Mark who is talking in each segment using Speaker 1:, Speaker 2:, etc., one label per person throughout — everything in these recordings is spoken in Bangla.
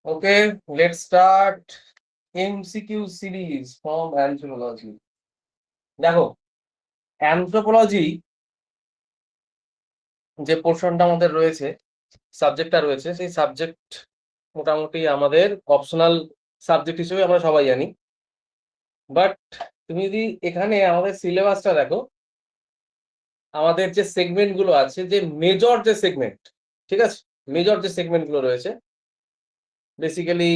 Speaker 1: Okay, let's start MCQ series from anthropology. দেখো, অ্যানথ্রোপোলজি যে পোর্শনটা আমাদের রয়েছে, সাবজেক্টটা রয়েছে, সেই সাবজেক্ট মোটামুটি আমাদের অপশনাল সাবজেক্ট হিসেবে আমরা সবাই জানি। বাট তুমি যদি এখানে আমাদের সিলেবাসটা দেখো, আমাদের যে সেগমেন্ট গুলো আছে, যে মেজর যে সেগমেন্ট, ঠিক আছে, মেজর যে সেগমেন্ট গুলো রয়েছে, বেসিক্যালি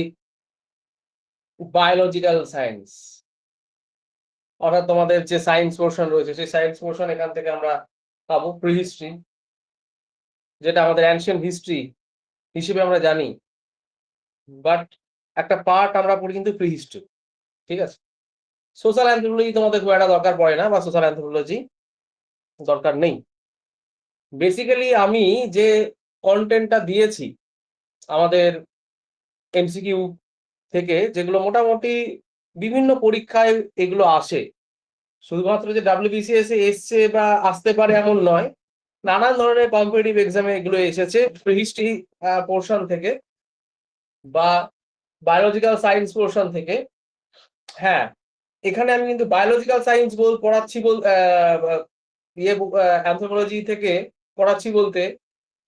Speaker 1: বায়োলজিক্যাল সায়েন্স, অর্থাৎ তোমাদের যে সায়েন্স পোর্শন রয়েছে, সেই সায়েন্স পোর্শন এখান থেকে আমরা পাবো প্রিহিস্ট্রি, যেটা আমাদের অ্যানশিয়েন্ট হিস্ট্রি হিসেবে আমরা জানি, বাট একটা পার্ট আমরা পড়ি কিন্তু প্রিহিস্ট্রি, ঠিক আছে। সোশ্যাল অ্যানথ্রোপোলজি তোমাদের খুব একটা দরকার পড়ে না, বা সোশ্যাল অ্যানথ্রোপোলজি দরকার নেই। বেসিক্যালি আমি যে কন্টেন্টটা দিয়েছি আমাদের এমসিকিউ থেকে, যেগুলো মোটামুটি বিভিন্ন পরীক্ষায় এগুলো আসে, শুধুমাত্র যে ডাব্লিউবিসিএস এ এসছে বা আসতে পারে এমন নয়, নানান ধরনের কম্পিটিটিভ এক্সামে এগুলো এসেছে প্রিহিস্ট্রি পোর্শন থেকে বা বায়োলজিক্যাল সায়েন্স পোর্শন থেকে। হ্যাঁ, এখানে আমি কিন্তু বায়োলজিক্যাল সায়েন্স পড়াচ্ছি, অ্যানথ্রোপোলজি থেকে পড়াচ্ছি বলতে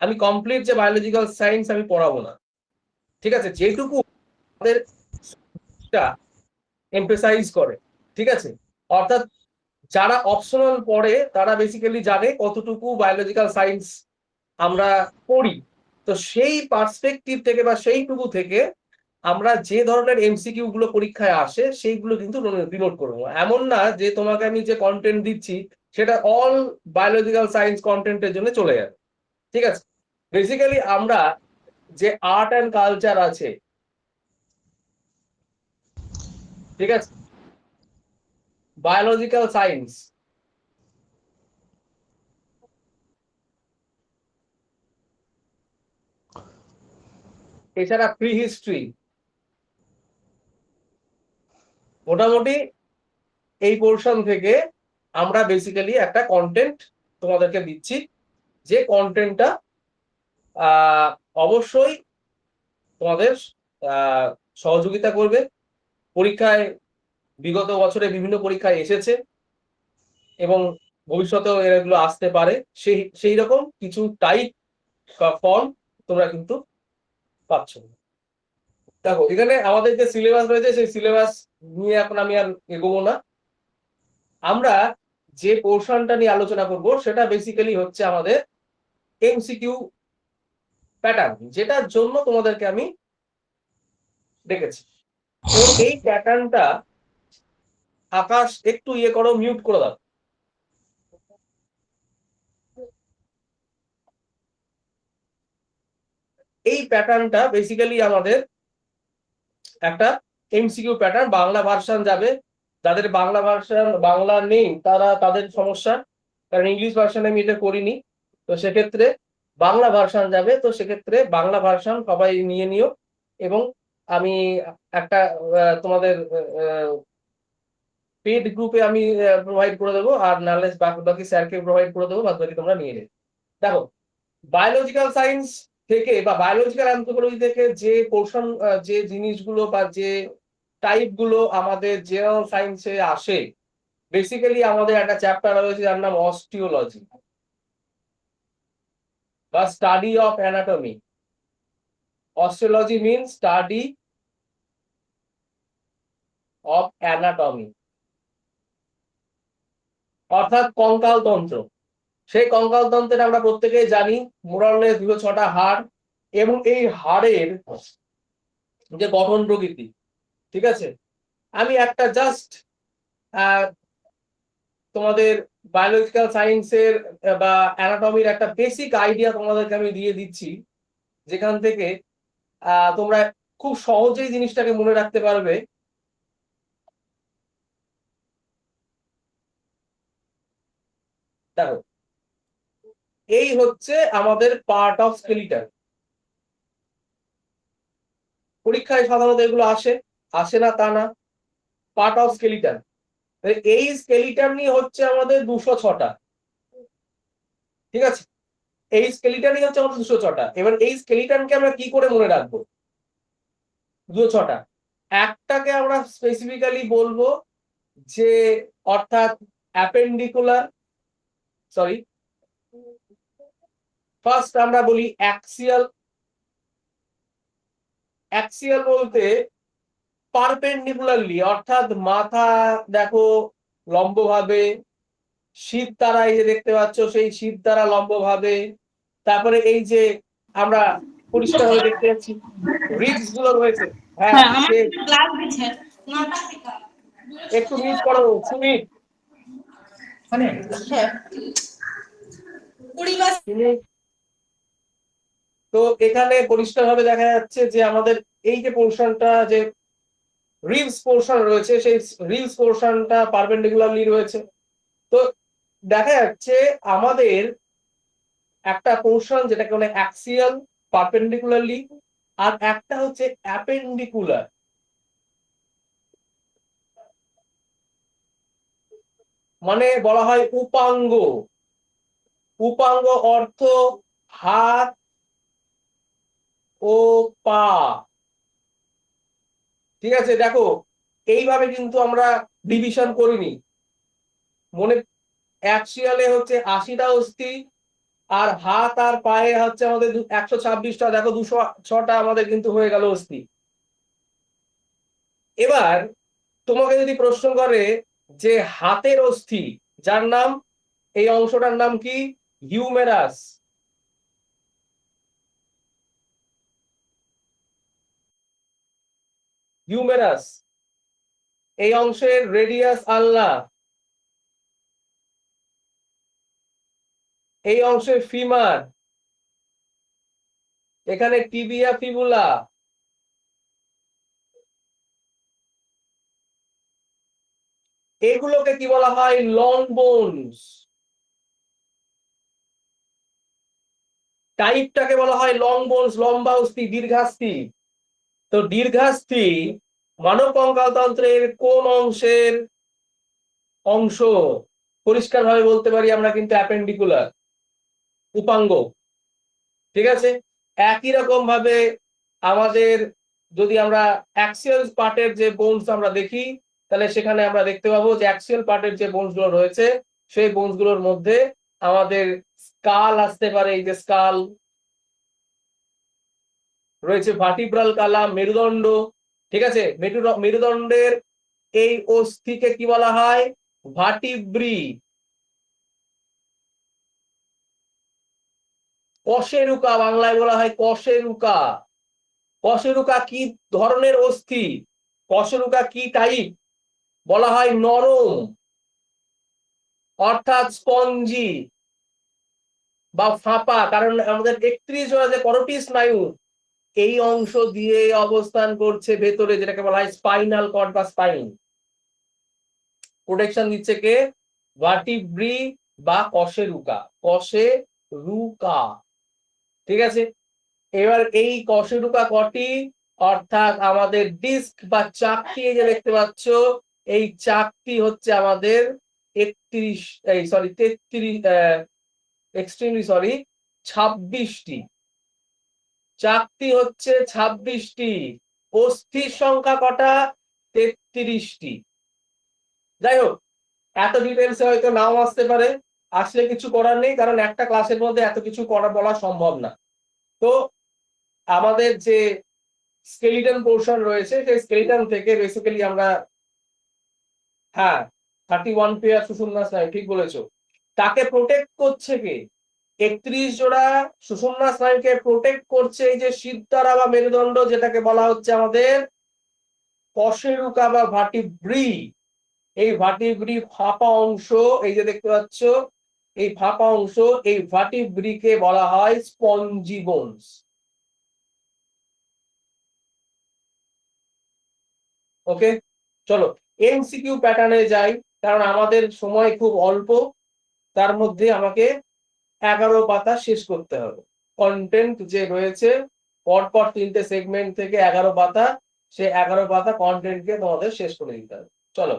Speaker 1: আমি কমপ্লিট যে বায়োলজিক্যাল সায়েন্স আমি পড়াবো না, ঠিক আছে, যেটুকু আমাদের এমফেসাইজ করে, ঠিক আছে। অর্থাৎ যারা অপশনাল পড়ে তারা বেসিক্যালি জানে কতটুকু বায়োলজিক্যাল সায়েন্স আমরা পড়ি। তো সেই পার্সপেক্টিভ থেকে বা সেইটুকু থেকে আমরা যে ধরনের এমসিকিউ গুলো পরীক্ষায় আসে সেইগুলো কিন্তু ডিনোট করবো। এমন না যে তোমাকে আমি যে কন্টেন্ট দিচ্ছি সেটা অল বায়োলজিক্যাল সায়েন্স কন্টেন্টের জন্য চলে যাবে, ঠিক আছে। বেসিক্যালি আমরা যে আর্ট অ্যান্ড কালচার আছে, ঠিক আছে, বায়োলজিক্যাল সায়েন্স, এছাড়া প্রি হিস্ট্রি, মোটামুটি এই পোর্শন থেকে আমরা বেসিক্যালি একটা কন্টেন্ট তোমাদেরকে দিচ্ছি, যে কন্টেন্টটা অবশ্যই তোমাদের সহযোগিতা করবে। পরীক্ষায় বিগত বছরে বিভিন্ন পরীক্ষায় এসেছে এবং ভবিষ্যতেও এগুলো আসতে পারে, সেই রকম কিছু টাইপ বা ফর্ম তোমরা কিন্তু পাচ্ছ। দেখো, এখানে আমাদের যে সিলেবাস রয়েছে সেই সিলেবাস নিয়ে এখন আমি আর এগোবো না। আমরা যে পোর্শনটা নিয়ে আলোচনা করব সেটা বেসিক্যালি হচ্ছে আমাদের এমসিকিউ প্যাটার্ন, যেটার জন্য তোমাদেরকে আমি ডেকেছি। এবং এই প্যাটার্নটা, আকাশ একটু ইয়ে করো, মিউট করে দাও। এই প্যাটার্নটা বেসিক্যালি আমাদের একটা এমসিকিউ প্যাটার্ন। বাংলা ভার্সন যাবে, যাদের বাংলা ভার্সন বাংলা নেই তারা তাদের সমস্যা, কারণ ইংলিশ ভার্সনে আমি এটা করিনি। তো সেক্ষেত্রে বাংলা ভার্সন যাবে, তো সেক্ষেত্রে বাংলা ভার্সন সবাই নিয়ে নিও। এবং আমি একটা তোমাদের পেড গ্রুপে আমি প্রোভাইড করে দেবো, আর নাহলে বাকি স্যারকে প্রোভাইড করে দেবো, বাদ বাকি তোমরা নিয়ে নেবে। দেখো, বায়োলজিক্যাল সায়েন্স থেকে বা বায়োলজিক্যাল অ্যানথ্রোপোলজি থেকে যে পোর্শন, যে জিনিসগুলো বা যে টাইপ গুলো আমাদের জেনারেল সায়েন্সে আসে, বেসিক্যালি আমাদের একটা চ্যাপ্টার রয়েছে যার নাম অস্টিওলজি বা study of anatomy. Osteology means study of anatomy, অর্থাৎ কঙ্কাল তন্ত্র। সেই কঙ্কাল তন্ত্রের আমরা প্রত্যেকেই জানি মোরাললেস 206টা হাড়, এবং এই হাড়ের যে গঠন প্রকৃতি, ঠিক আছে, আমি একটা জাস্ট তোমাদের বায়োলজিক্যাল সায়েন্সের বা অ্যানাটমির একটা বেসিক আইডিয়া তোমাদেরকে আমি দিয়ে দিচ্ছি, যেখান থেকে তোমরা খুব সহজেই জিনিসটাকে মনে রাখতে পারবে। দেখো, এই হচ্ছে আমাদের পার্ট অফ স্কেলিটন। পরীক্ষায় সাধারণত এগুলো আসে, আসে না তা না, পার্ট অফ স্কেলিটন। এই স্কেলিটন নিয়ে হচ্ছে আমাদের 206টা, ঠিক আছে। এই স্কেলিটনই হচ্ছে আমাদের 206টা। এবার এই স্কেলিটনকে আমরা কি করে মনে রাখবো? দুটো ছটা, একটাকে আমরা স্পেসিফিক্যালি বলবো যে অর্থাৎ অ্যাপেন্ডিকুলার, সরি ফার্স্ট আমরা বলি অ্যাক্সিয়াল। অ্যাক্সিয়াল বলতে পারপেন্ডিকুলারলি, অর্থাৎ মাথা দেখো লম্বভাবে, শীত দ্বারা এই যে দেখতে পাচ্ছ সেই শীত দ্বারা লম্বভাবে, তারপরে এই যে আমরা পরিষ্কার ভাবে দেখতে পাচ্ছি রিবস গুলো রয়েছে। হ্যাঁ, সে একটু মিউট করো সুমিত, তো এখানে পরিষ্কার ভাবে দেখা যাচ্ছে যে আমাদের এই যে পোর্শনটা, যে রিবস পোর্শন রয়েছে, সেই রিবস পোর্শনটা পারপেন্ডিকুলারলি রয়েছে। তো দেখা যাচ্ছে আমাদের একটা পোর্শন যেটাকে বলে অ্যাক্সিয়াল পারপেন্ডিকুলারলি, আর একটা হচ্ছে অ্যাপেন্ডিকুলার, মানে বলা হয় উপাঙ্গ। উপাঙ্গ অর্থ হাত ও পা। ঠিক আছে, দেখো এইভাবে কিন্তু আমরা ডিভিশন করিনি, মনে অ্যাক্সিয়ালে হচ্ছে 80টা অস্থি, আর হাত আর পায়ে হচ্ছে আমাদের 126টা, দেখো 206টা আমাদের কিন্তু হয়ে গেল অস্থি। এবার তোমাকে যদি প্রশ্ন করে যে হাতের অস্থি, যার নাম, এই অংশটার নাম কি, হিউমেরাস। হিউমেরাস, এই অংশের রেডিয়াস আলনা, এই অংশের ফিমার, এখানে টিবিয়া ফিবুলা, এগুলোকে কি বলা হয়, লং বোনস। টাইপটাকে বলা হয় লং বোনস, লম্বা অস্থি, দীর্ঘাস্থি। তো দীর্ঘাস্থি মানব কঙ্কালতন্ত্রের কোন অংশের অংশ? পরিষ্কার ভাবে বলতে পারি আমরা কিন্তু অ্যাপেন্ডিকুলার, উপাঙ্গ। ঠিক আছে, একই রকম ভাবে আমাদের যদি আমরা অ্যাক্সিয়াল পার্টের যে বোনস আমরা দেখি, তাহলে সেখানে আমরা দেখতে পাবো যে অ্যাক্সিয়াল পার্টের যে বোনস গুলো রয়েছে, সেই বোনস গুলোর মধ্যে আমাদের স্কাল আসতে পারে, এই যে স্কাল রয়েছে, ভার্টিব্রাল কালাম, মেরুদণ্ড। ঠিক আছে, মেরুদণ্ডের এই অস্থিকে কি বলা হয়, ভার্টিব্রি। কশেরুকা, বাংলায় বলা হয় কশেরুকা। কশেরুকা কি ধরনের অস্থি, কশেরুকা কি টাইপ, বলা হয় নরম, অর্থাৎ স্পঞ্জি বা ফাঁপা, কারণ আমাদের 31 জোড়া যে করোটি স্নায়ু এই অংশ দিয়ে অবস্থান করছে ভেতরে, যেটাকে বলা হয় স্পাইনাল কর্ড বা স্পাইন। প্রোটেকশন দিচ্ছে কে, ভার্টিব্রি বা কশেরুকা, কশেরুকা। ঠিক আছে, এবার এই কশেরুকা কটি, অর্থাৎ আমাদের ডিস্ক বা চাকতি যে দেখতে পাচ্ছ, এই চাকতি হচ্ছে আমাদের 31, এই সরি 33, এক্সট্রিমলি সরি 26টি। চাকতি হচ্ছে 26টি, অস্থির সংখ্যা কটা, 33টি। যাই হোক, এত ডিটেলসে হয়তো নাও আসতে পারে, আসলে কিছু করার নেই, কারণ একটা ক্লাসের মধ্যে এত কিছু বলা সম্ভব না। তো আমাদের যে স্কেলিটন পোর্শন রয়েছে, সেই স্কেলিটন থেকে বেসিক্যালি আমরা, হ্যাঁ 31 পেয়ার সুষুম্না স্নায়ু, ঠিক বলেছো। তাকে প্রোটেক্ট করছে কে, 31 জোড়া সুষুম্না স্নায়ুকে প্রোটেক্ট করছে এই যে শিরদাঁড়া বা মেরুদণ্ড, যেটাকে বলা হচ্ছে আমাদের কশেরুকা বা ভার্টিব্রি। এই ভার্টিব্রি ফাঁপা অংশ, এই যে দেখতে পাচ্ছ এই ফাঁপা অংশ, এই ভার্টিব্রিকে বলা হয় স্পঞ্জি বোনস। ওকে, চলো এমসিকিউ প্যাটার্নে যাই, কারণ আমাদের সময় খুব অল্প, তার মধ্যে আমাকে 11 পাতা শেষ করতে হবে। কন্টেন্ট যে রয়েছে পরপর 3টে সেগমেন্ট থেকে 11 পাতা, সে 11 পাতা কন্টেন্টকে তোমাদের শেষ করে দিতে হবে। চলো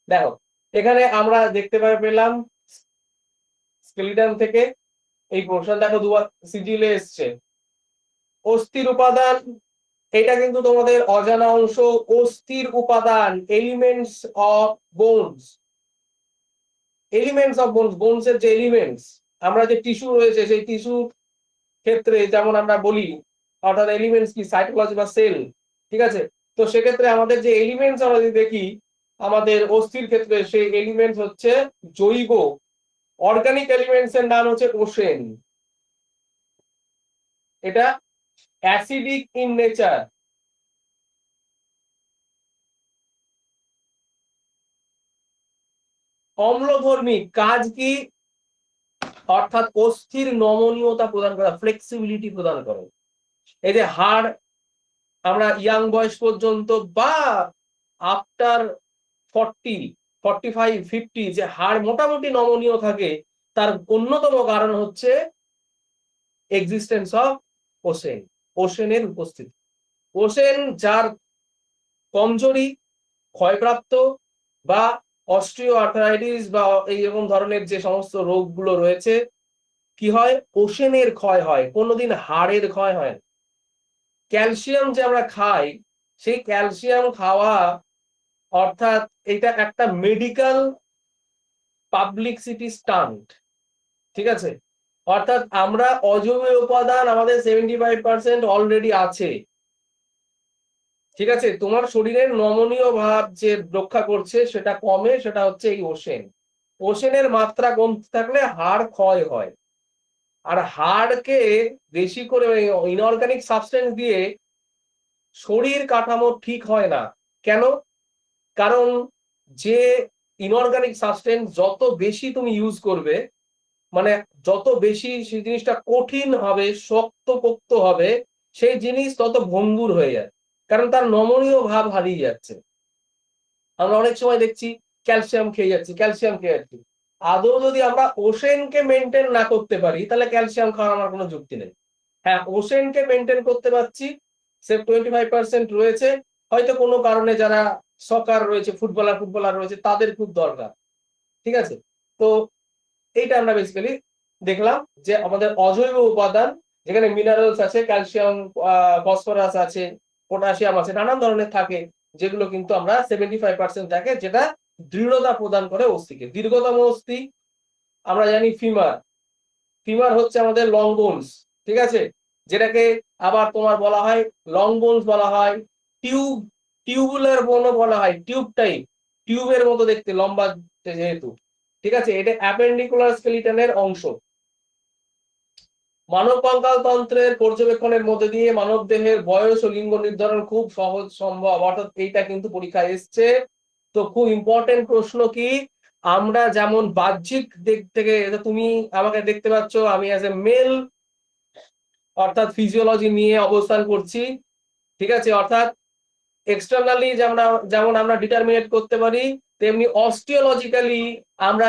Speaker 1: দেখো, এখানে আমরা দেখতে পেলাম স্কেলিটন থেকে এই পোর্শন, দেখো দুবার সিজিলে এসছে অস্থির উপাদান, এটা কিন্তু তোমাদের অজানা অংশ। অস্থির উপাদান, elements of bones. Elements of bones, bones এর যে এলিমেন্টস, আমরা যে টিস্যু রয়েছে সেই টিস্যু ক্ষেত্রে যেমন আমরা বলি, অর্থাৎ এলিমেন্টস কি, সাইটোপ্লাজম বা সেল, ঠিক আছে। তো সেক্ষেত্রে আমাদের যে এলিমেন্টস আমরা যদি দেখি আমাদের অস্থির ক্ষেত্রে, সেই এলিমেন্টস হচ্ছে জৈব অর্গানিক এলিমেন্টস এর নাম হচ্ছে ওশেন। এটা অ্যাসিডিক ইন নেচার, অম্লধর্মী। কাজ কি? অর্থাৎ অস্থির নমনীয়তা প্রদান করা, ফ্লেক্সিবিলিটি প্রদান করে। এই যে হাড় আমরা ইয়াং বয়স পর্যন্ত বা আফটার 40, 45, 50 যে হাড় মোটামুটি নমনীয় থাকে, তার অন্যতম কারণ হচ্ছে এক্সিস্টেন্স অফ ওশেন, ওশেনের উপস্থিতি। ওশেন যার কমজোরি, ক্ষয়প্রাপ্ত বা অস্ট্রিও আর্থারাইটিস বা এইরকম ধরনের যে সমস্ত রোগগুলো রয়েছে, কি হয়? ওশেনের ক্ষয় হয়, কোনোদিন হাড়ের ক্ষয় হয় না। ক্যালসিয়াম যে আমরা খাই, সেই ক্যালসিয়াম খাওয়া অর্থাৎ এটা একটা মেডিকেল পাবলিসিটি স্টান্ট, ঠিক আছে। অর্থাৎ আমরা অজৈব উপাদান আমাদের 75% অলরেডি আছে, ঠিক আছে। তোমার শরীরের নমনীয় ভাব যে রক্ষা করছে সেটা কমে, সেটা হচ্ছে এই ওশেন। ওশেনের মাত্রা কমতে থাকলে হাড় ক্ষয় হয়। আর হাড়কে বেশি করে ইনঅর্গানিক সাবস্টেন্স দিয়ে শরীর কাঠামো ঠিক হয় না। কেন? কারণ যে ইনঅর্গানিক সাবস্টেন্স যত বেশি তুমি ইউজ করবে, মানে যত বেশি সেই জিনিসটা কঠিন হবে, শক্তপোক্ত হবে, সেই জিনিস তত ভঙ্গুর হয়ে যায়, কারণ তার নমনীয় ভাব হারিয়ে যাচ্ছে। আমরা অনেক সময় দেখছি ক্যালসিয়াম খেয়ে যাচ্ছি, ক্যালসিয়াম খেয়ে যাচ্ছি। আদৌ যদি আমরা ওশেনকে মেনটেন না করতে পারি, তাহলে ক্যালসিয়াম খাওয়ার আমার কোনো যুক্তি নেই। হ্যাঁ, ওশেনকে মেনটেন করতে পারছি, সে 25% রয়েছে, হয়তো কোনো কারণে যারা সকার রয়েছে, ফুটবলার রয়েছে, তাদের খুব দরকার, ঠিক আছে। তো এইটা আমরা বেসিক্যালি দেখলাম যে আমাদের অজৈব উপাদান, যেখানে মিনারেলস আছে, ক্যালসিয়াম, ফসফরাস আছে, পটাশিয়াম আছে, নানান ধরনের থাকে, যেগুলো কিন্তু আমরা 75% থাকে, যেটা দৃঢ়তা প্রদান করে অস্থিকে। দীর্ঘতম অস্থি আমরা জানি ফিমার। ফিমার হচ্ছে আমাদের লং বোনস, ঠিক আছে, যেটাকে আবার তোমার বলা হয় লং বোনস বলা হয়, টিউব, টিউবুলার বোনও বলা হয়, টিউব টাইপ, টিউবের মতো দেখতে, লম্বা যেহেতু, ঠিক আছে। এটা অ্যাপেন্ডিকুলার স্কেলিটনের অংশ। মানব কঙ্কাল তন্ত্রের পর্যবেক্ষণের মধ্যে দিয়ে মানব দেহের বয়স ও লিঙ্গ নির্ধারণ খুব সহজ সম্ভব, অর্থাৎ এইটা কিন্তু পরীক্ষায় এসছে। তো খুব ইম্পর্টেন্ট প্রশ্ন কি, আমরা যেমন বাহ্যিক দিক থেকে, তুমি আমাকে দেখতে পাচ্ছ, আমি অ্যাজ এ মেল, অর্থাৎ ফিজিওলজি নিয়ে অবস্থান করছি, ঠিক আছে। অর্থাৎ এক্সটার্নালি যেমন আমরা ডিটারমিনেট করতে পারি, তেমনি অস্টিওলজিক্যালি আমরা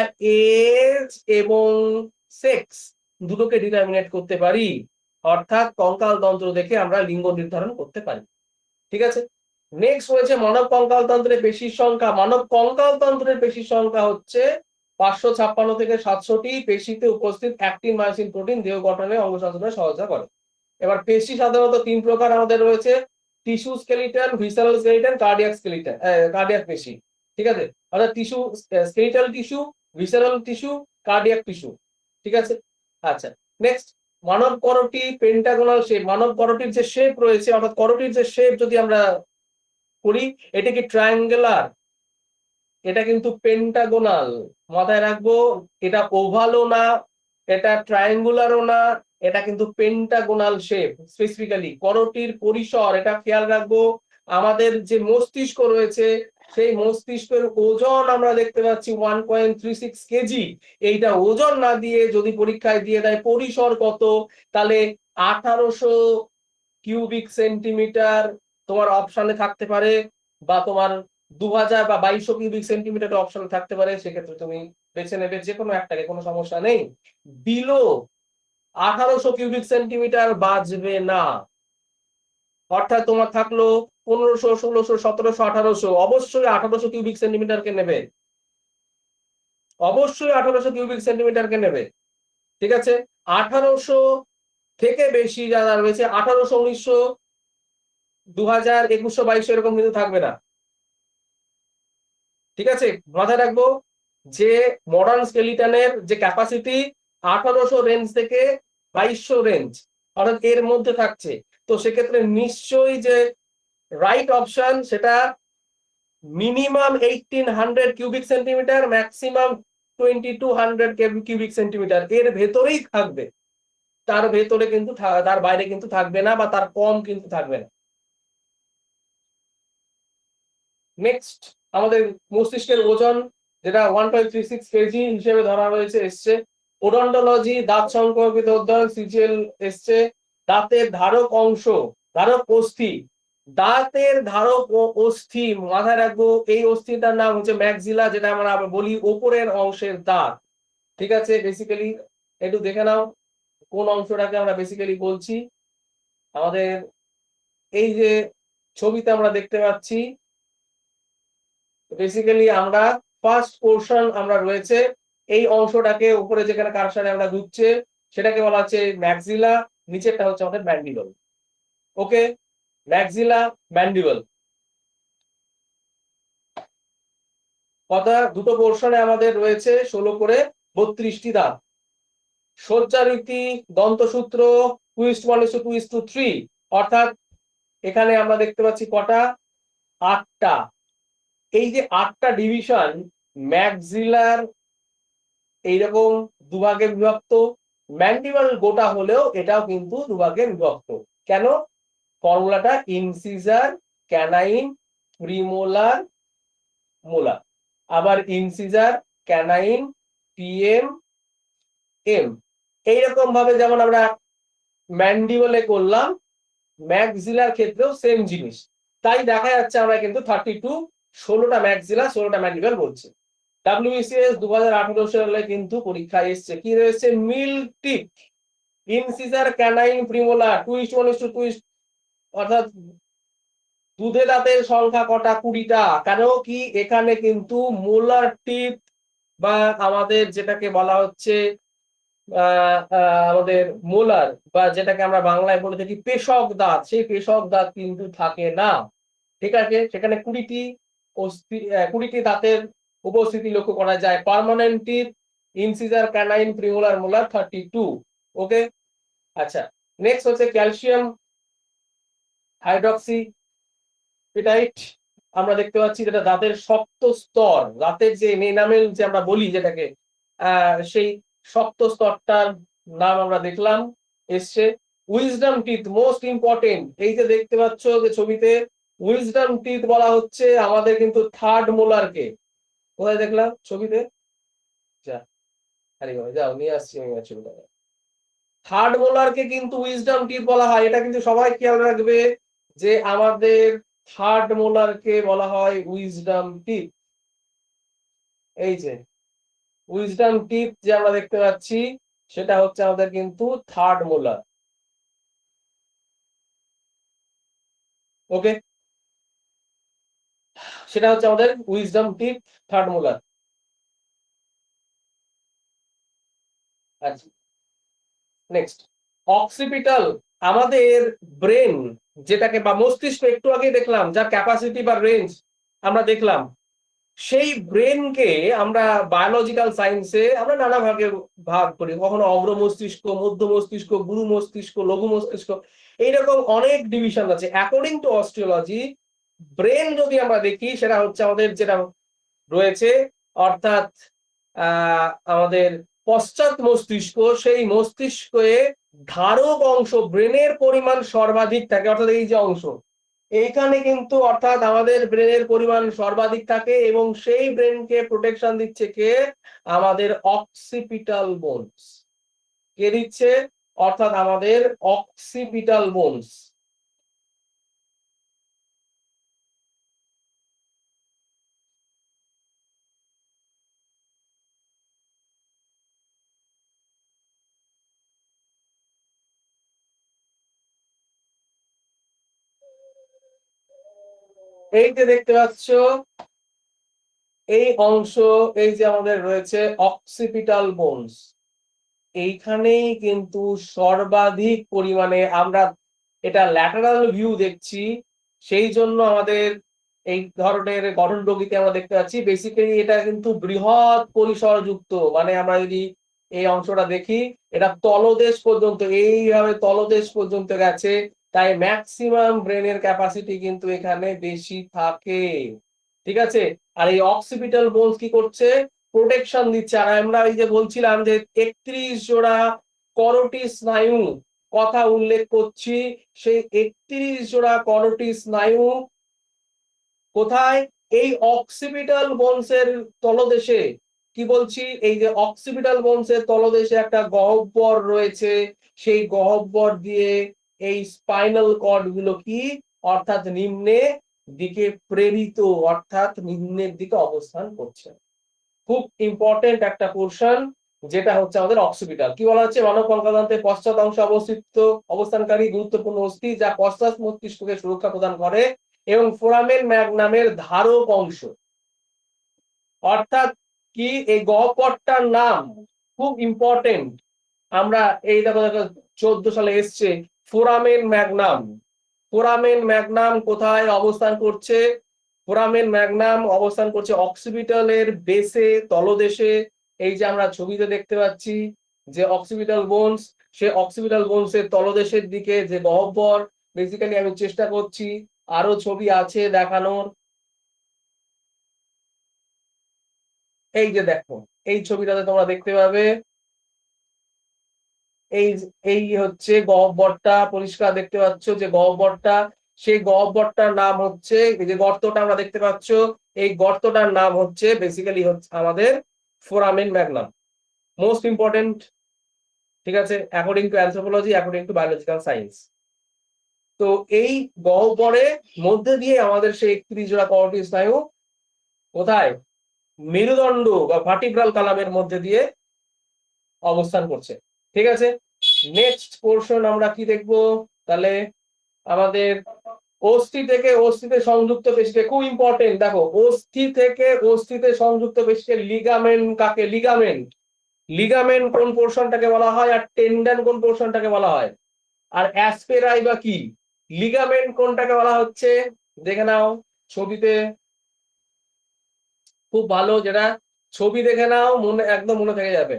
Speaker 1: এজ এবং সেক্স দুটোকে ডিটারমিনেট করতে পারি, অর্থাৎ কঙ্কাল তন্ত্র দেখে আমরা লিঙ্গ নির্ধারণ করতে পারি, ঠিক আছে। নেক্সট হয়েছে মানব কঙ্কাল তন্ত্রের পেশির সংখ্যা। মানব কঙ্কাল তন্ত্রের পেশির সংখ্যা হচ্ছে 556 থেকে 700টি। পেশিতে উপস্থিত অ্যাক্টিন, মায়োসিন, প্রোটিন দেহ গঠনে, অঙ্গ সঞ্চালনে সহায়তা করে। এবার পেশি সাধারণত 3 প্রকার আমাদের রয়েছে: tissue skeleton, visceral skeleton, cardiac skeleton, cardiac পেশি, ঠিক আছে। অর্থাৎ tissue, skeletal tissue, visceral tissue, cardiac tissue, ঠিক আছে। আচ্ছা, নেক্সট, মানব করোটি পেন্টাগোনাল শেপ। মানব করোটির যে শেপ রয়েছে, অর্থাৎ করোটির যে শেপ যদি আমরা করি, এটা কি ট্রায়াঙ্গুলার? এটা কিন্তু পেন্টাগোনাল, মাথায় রাখবো। এটা ওভালও না, এটা ট্রায়াঙ্গুলারও না, এটা কিন্তু পেন্টাগোনাল শেপ। স্পেসিফিক্যালি করোটির পরিসর, এটা খেয়াল রাখবো। আমাদের যে মস্তিষ্ক রয়েছে, সেই মস্তিষ্কের ওজন আমরা দেখতে পাচ্ছি 1.36 কেজি। এইটা ওজন না দিয়ে যদি পরীক্ষায় দিয়ে দেয় পরিসর কত, তাহলে 1800 কিউবিক সেন্টিমিটার তোমার অপশনে থাকতে পারে, বা তোমার 2000 বা 2200 কিউবিক সেন্টিমিটার অপশন থাকতে পারে। সেক্ষেত্রে তুমি বেছে নেবে যে কোনো একটাকে, কোনো সমস্যা নেই। বিলো 1800 কিউবিক সেন্টিমিটার বাজবে না, অর্থাৎ তোমার থাকলো 1500, 1600, 1700, 1800, অবশ্যই 1800 কিউবিক সেন্টিমিটারকে নেবে, অবশ্যই 1800 কিউবিক সেন্টিমিটারকে নেবে, ঠিক আছে। 1800 থেকে বেশি যারা রয়েছে, 1800, 1900, 2021-22 এরকম কিন্তু থাকবে না। ঠিক আছে, মাথায় রাখবো যে মডার্ন স্কেলিটনের যে ক্যাপাসিটি 1800 রেঞ্জ থেকে 2200 রেঞ্জ, অর্থাৎ এর মধ্যে থাকছে। তো সেক্ষেত্রে নিশ্চয়ই যে রাইট অপশন সেটা minimum 1800 cubic centimetre, maximum 2200 cubic centimetre, এর ভেতরেই থাকবে। তার ভেতরে কিন্তু তার বাইরে কিন্তু থাকবে না, বা তার কম কিন্তু থাকবে না। নেক্সট, আমাদের মস্তিষ্কের ওজন যেটা 1.36 কেজি হিসেবে ধরা হয়েছে এসছে। ওডন্টোলজি, দাঁত সম্পর্কিত অধ্যয়ন, সিজিএল এসছে। দাঁতের ধারক অংশ, ধারক অস্থি, দাঁতের ধারক অস্থি মাথায় রাখবো, এই অস্থিটার নাম হচ্ছে ম্যাক্সিলা, যেটা আমরা বলি ওপরের অংশের দাঁত। ঠিক আছে, বেসিক্যালি একটু দেখে নাও কোন অংশটাকে আমরা বেসিক্যালি বলছি। আমাদের এই যে ছবিতে আমরা দেখতে পাচ্ছি, বেসিক্যালি আমরা ফার্স্ট পোর্শন আমরা রয়েছে এই অংশটাকে, উপরে যেখানে কারসারে আমরা ঘুরছে সেটাকে বলা হচ্ছে ম্যাক্সিলা, নিচেরটা হচ্ছে আমাদের ম্যান্ডিবল। ওকে, ম্যাক্সিলা, ম্যান্ডিবল, কথা দুটো পোর্শনে আমাদের রয়েছে 16 করে 32টি দাঁত। সজ্জারীতি, দন্তসূত্র 2:1:2:3, অর্থাৎ এখানে আমরা দেখতে পাচ্ছি কটা, 8টা। এই যে 8টা ডিভিশন, ম্যাক্সিলার এইরকম দুভাগে বিভক্ত, ম্যান্ডিবল গোটা হলেও এটাও কিন্তু দুভাগে বিভক্ত। কেন? ফর্মুলাটা ইনসিজার, ক্যানাইন, প্রিমোলার, মোলার। আবার ইনসিজার, ক্যানাইন, পিএম, এম। এইরকম ভাবে যেমন আমরা ম্যান্ডিবলে করলাম, ম্যাক্সিলার ক্ষেত্রেও সেম জিনিস। তাই দেখা যাচ্ছে আমরা কিন্তু 32, 16টা ম্যাক্সিলা, 16টা ম্যান্ডিবল বলছি। WBCS 2018 সালে কিন্তু পরীক্ষায় এসছে, কি রয়েছে, মিল টিপ, ইনসিজার, ক্যানাইন, প্রিমোলার 2:1:2, অর্থাৎ দুধে দাঁতের সংখ্যা কটা, 20টা। কেন কি এখানে কিন্তু মোলার টিপ বা আমাদের যেটাকে বলা হচ্ছে আমাদের মোলার, বা যেটাকে আমরা বাংলায় বলে থাকি পেশক দাঁত, সেই পেশক দাঁত কিন্তু থাকে না। ঠিক আছে, সেখানে 20টি দাঁতের উপস্থিতি লক্ষ্য করা যায়। Permanent teeth, incisor, canine, premolar, molar 32। ওকে, আচ্ছা, নেক্সট হচ্ছে ক্যালসিয়াম হাইড্রক্সি পেটাইট, আমরা দেখতে পাচ্ছি যেটা দাঁতের শক্ত স্তর, দাঁতের যে এনামেল যে আমরা বলি যেটাকে, সেই শক্ত স্তরটার নাম আমরা দেখলাম এসছে। উইজডম টিথ মোস্ট ইম্পর্টেন্ট, এই যে দেখতে পাচ্ছ যে ছবিতে উইজডম টিথ বলা হচ্ছে আমাদের কিন্তু থার্ড মোলারকে। কোথায় দেখলাম ছবিতে, যা আরে যাও নিয়ে আসছি আমি ছবিটা। থার্ড মোলারকে কিন্তু উইজডম টিথ বলা হয়, এটা কিন্তু সবাই খেয়াল রাখবে যে আমাদের থার্ড মোলারকে বলা হয় উইজডম টিথ। এই যে উইজডম টিথ যে আমরা দেখতে পাচ্ছি সেটা হচ্ছে আমাদের কিন্তু থার্ড মোলার। ওকে, সেটা হচ্ছে আমাদের উইজডম টিথ, থার্ড মোলার। আচ্ছা, নেক্সট অক্সিপিটাল, আমাদের ব্রেন যেটাকে বা মস্তিষ্ক একটু আগে দেখলাম, যার ক্যাপাসিটি বা রেঞ্জ আমরা দেখলাম, সেই ব্রেনকে আমরা বায়োলজিক্যাল সায়েন্সে আমরা নানা ভাগে ভাগ করি। কখনো অগ্র মস্তিষ্ক, মধ্য মস্তিষ্ক, গুরু মস্তিষ্ক, লঘু মস্তিষ্ক, এইরকম অনেক ডিভিশন আছে। অ্যাকর্ডিং টু অস্টিওলজি, ব্রেন যদি আমরা দেখি সেটা হচ্ছে আমাদের যেটা রয়েছে, অর্থাৎ আমাদের পশ্চাৎ মস্তিষ্ক, সেই মস্তিষ্কে ধারক অংশ, ব্রেনের পরিমাণ সর্বাধিক থাকে, অর্থাৎ এই যে অংশ এইখানে কিন্তু, অর্থাৎ আমাদের ব্রেনের পরিমাণ সর্বাধিক থাকে, এবং সেই ব্রেনকে প্রোটেকশন দিচ্ছে কে, আমাদের অক্সিপিটাল বোনস। কে দিচ্ছে? অর্থাৎ আমাদের অক্সিপিটাল বোনস। এই যে দেখতে পাচ্ছ এই অংশ, এই যে আমাদের রয়েছে অক্সিপিটাল বোনস, এইখানেই কিন্তু সর্বাধিক পরিমাণে আমরা, এটা ল্যাটারাল ভিউ দেখছি, সেই জন্য আমাদের এই ধরনের গঠন প্রকৃতি আমরা দেখতে পাচ্ছি। বেসিক্যালি এটা কিন্তু বৃহৎ পরিসর যুক্ত, মানে আমরা যদি এই অংশটা দেখি, এটা তলদেশ পর্যন্ত, এইভাবে তলদেশ পর্যন্ত গেছে, তাই ম্যাক্সিমাম ব্রেনের ক্যাপাসিটি কিন্তু এখানে বেশি থাকে। ঠিক আছে, আর এই অক্সিপিটাল বোনস কি করছে, প্রোটেকশন দিচ্ছে। আর আমরা এই যে বলছিলাম যে 31 জোড়া করোটি স্নায়ু কথা উল্লেখ করছি, সেই 31 জোড়া করোটি স্নায়ু কোথায়, এই অক্সিপিটাল বোনসের তলদেশে। কি বলছি, এই যে অক্সিপিটাল বোনসের তলদেশে একটা গহ্বর রয়েছে, সেই গহ্বর দিয়ে এই স্পাইনাল কর্ড গুলো কি, অর্থাৎ নিম্নে দিকে প্রেরিত, অর্থাৎ নিম্নের দিকে অবস্থান করছে। খুব ইম্পর্টেন্ট একটা পোর্শন, যেটা হচ্ছে আমাদের অক্সিপিটাল। কি বলা হচ্ছে, মানব কঙ্কালতন্ত্রের পশ্চাৎ অংশে অবস্থানকারী গুরুত্বপূর্ণ অস্থি, যা পশ্চাৎ মস্তিষ্ককে সুরক্ষা প্রদান করে, এবং ফোরামেন ম্যাগনামের ধারক অংশ। অর্থাৎ কি, এই গহ্বরটার নাম খুব ইম্পর্টেন্ট। আমরা এই দেখো 14 সালে এসছে ফোরামেন ম্যাগনাম। ফোরামেন ম্যাগনাম কোথায় অবস্থান করছে, ফোরামেন ম্যাগনাম অবস্থান করছে অক্সিপিটালের বেসে, তলদেশে। এই যে আমরা ছবিতে দেখতে পাচ্ছি যে অক্সিপিটাল বোনস, সে অক্সিপিটাল বোনসের তলদেশের দিকে যে গহ্বর, বেসিক্যালি আমি চেষ্টা করছি আরো ছবি আছে দেখানোর। এই যে দেখো, এই ছবিটাতে তোমরা দেখতে পাবে, এই এই হচ্ছে গহ্বরটা, পরিষ্কার দেখতে পাচ্ছ যে গহ্বরটা, সেই গহ্বরটার নাম হচ্ছে, এই যে গর্তটা আমরা দেখতে পাচ্ছ, এই গর্তটার নাম হচ্ছে বেসিক্যালি হচ্ছে আমাদের ফোরামেন ম্যাগনাম। মোস্ট ইম্পর্টেন্ট, ঠিক আছে, according to anthropology, according to biological science. তো এই গহ্বরের মধ্যে দিয়ে আমাদের সেই 31 জোড়া করোটি স্নায়ু কোথায়, মেরুদণ্ড বা ভার্টিব্রাল কালামের মধ্যে দিয়ে অবস্থান করছে। ঠিক আছে, নেক্সট পোর্শন আমরা কি দেখবো তাহলে, আমাদের অস্থি থেকে অস্থিতে সংযুক্ত পেশিকে, খুব ইম্পর্টেন্ট। দেখো, অস্থি থেকে অস্থিতে সংযুক্ত পেশিকে লিগামেন্ট কাকে, লিগামেন্ট, লিগামেন্ট কোন পোর্শনটাকে বলা হয়, আর টেন্ডন কোন পোর্শনটাকে বলা হয়, আর অ্যাসপেরাই বা কি, লিগামেন্ট কোনটাকে বলা হচ্ছে, দেখে নাও ছবিতে, খুব ভালো, যেটা ছবি দেখে নাও মনে একদম মনে থেকে যাবে।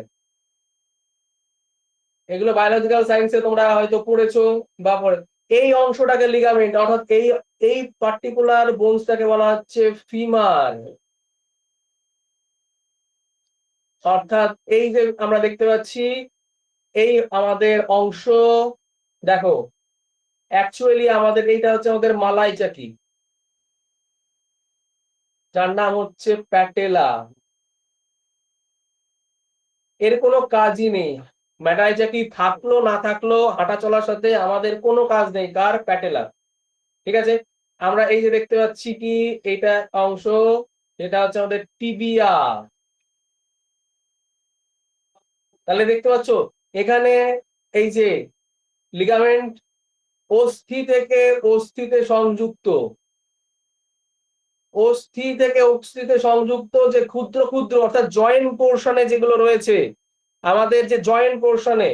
Speaker 1: এগুলো বায়োলজিক্যাল সায়েন্সে তোমরা হয়তো পড়েছো বা পড়ে। এই অংশটাকে লিগামেন্ট, অর্থাৎ এই এই পার্টিকুলার বোনসটাকে বলা হচ্ছে ফিমার। অর্থাৎ এই যে আমরা দেখতে পাচ্ছি এই আমাদের অংশ, দেখো অ্যাকচুয়ালি আমাদের এইটা হচ্ছে আমাদের মালাই চাকি, যার নাম হচ্ছে প্যাটেলা। এর কোনো কাজই নেই, মালাই চাকি থাকলো না থাকলো হাঁটা চলার সাথে আমাদের কোনো কাজ নেই, কার, প্যাটেলা। ঠিক আছে, আমরা এই যে দেখতে পাচ্ছি কি, এইটা অংশ, যেটা হচ্ছে আমাদের টিবিয়া। তাহলে দেখতে পাচ্ছ এখানে এই যে লিগামেন্ট, অস্থি থেকে অস্থিতে সংযুক্ত, অস্থি থেকে অস্থিতে সংযুক্ত যে ক্ষুদ্র ক্ষুদ্র, অর্থাৎ জয়েন্ট পোর্শনে যেগুলো রয়েছে, আমাদের যে জয়েন্ট পোর্শনে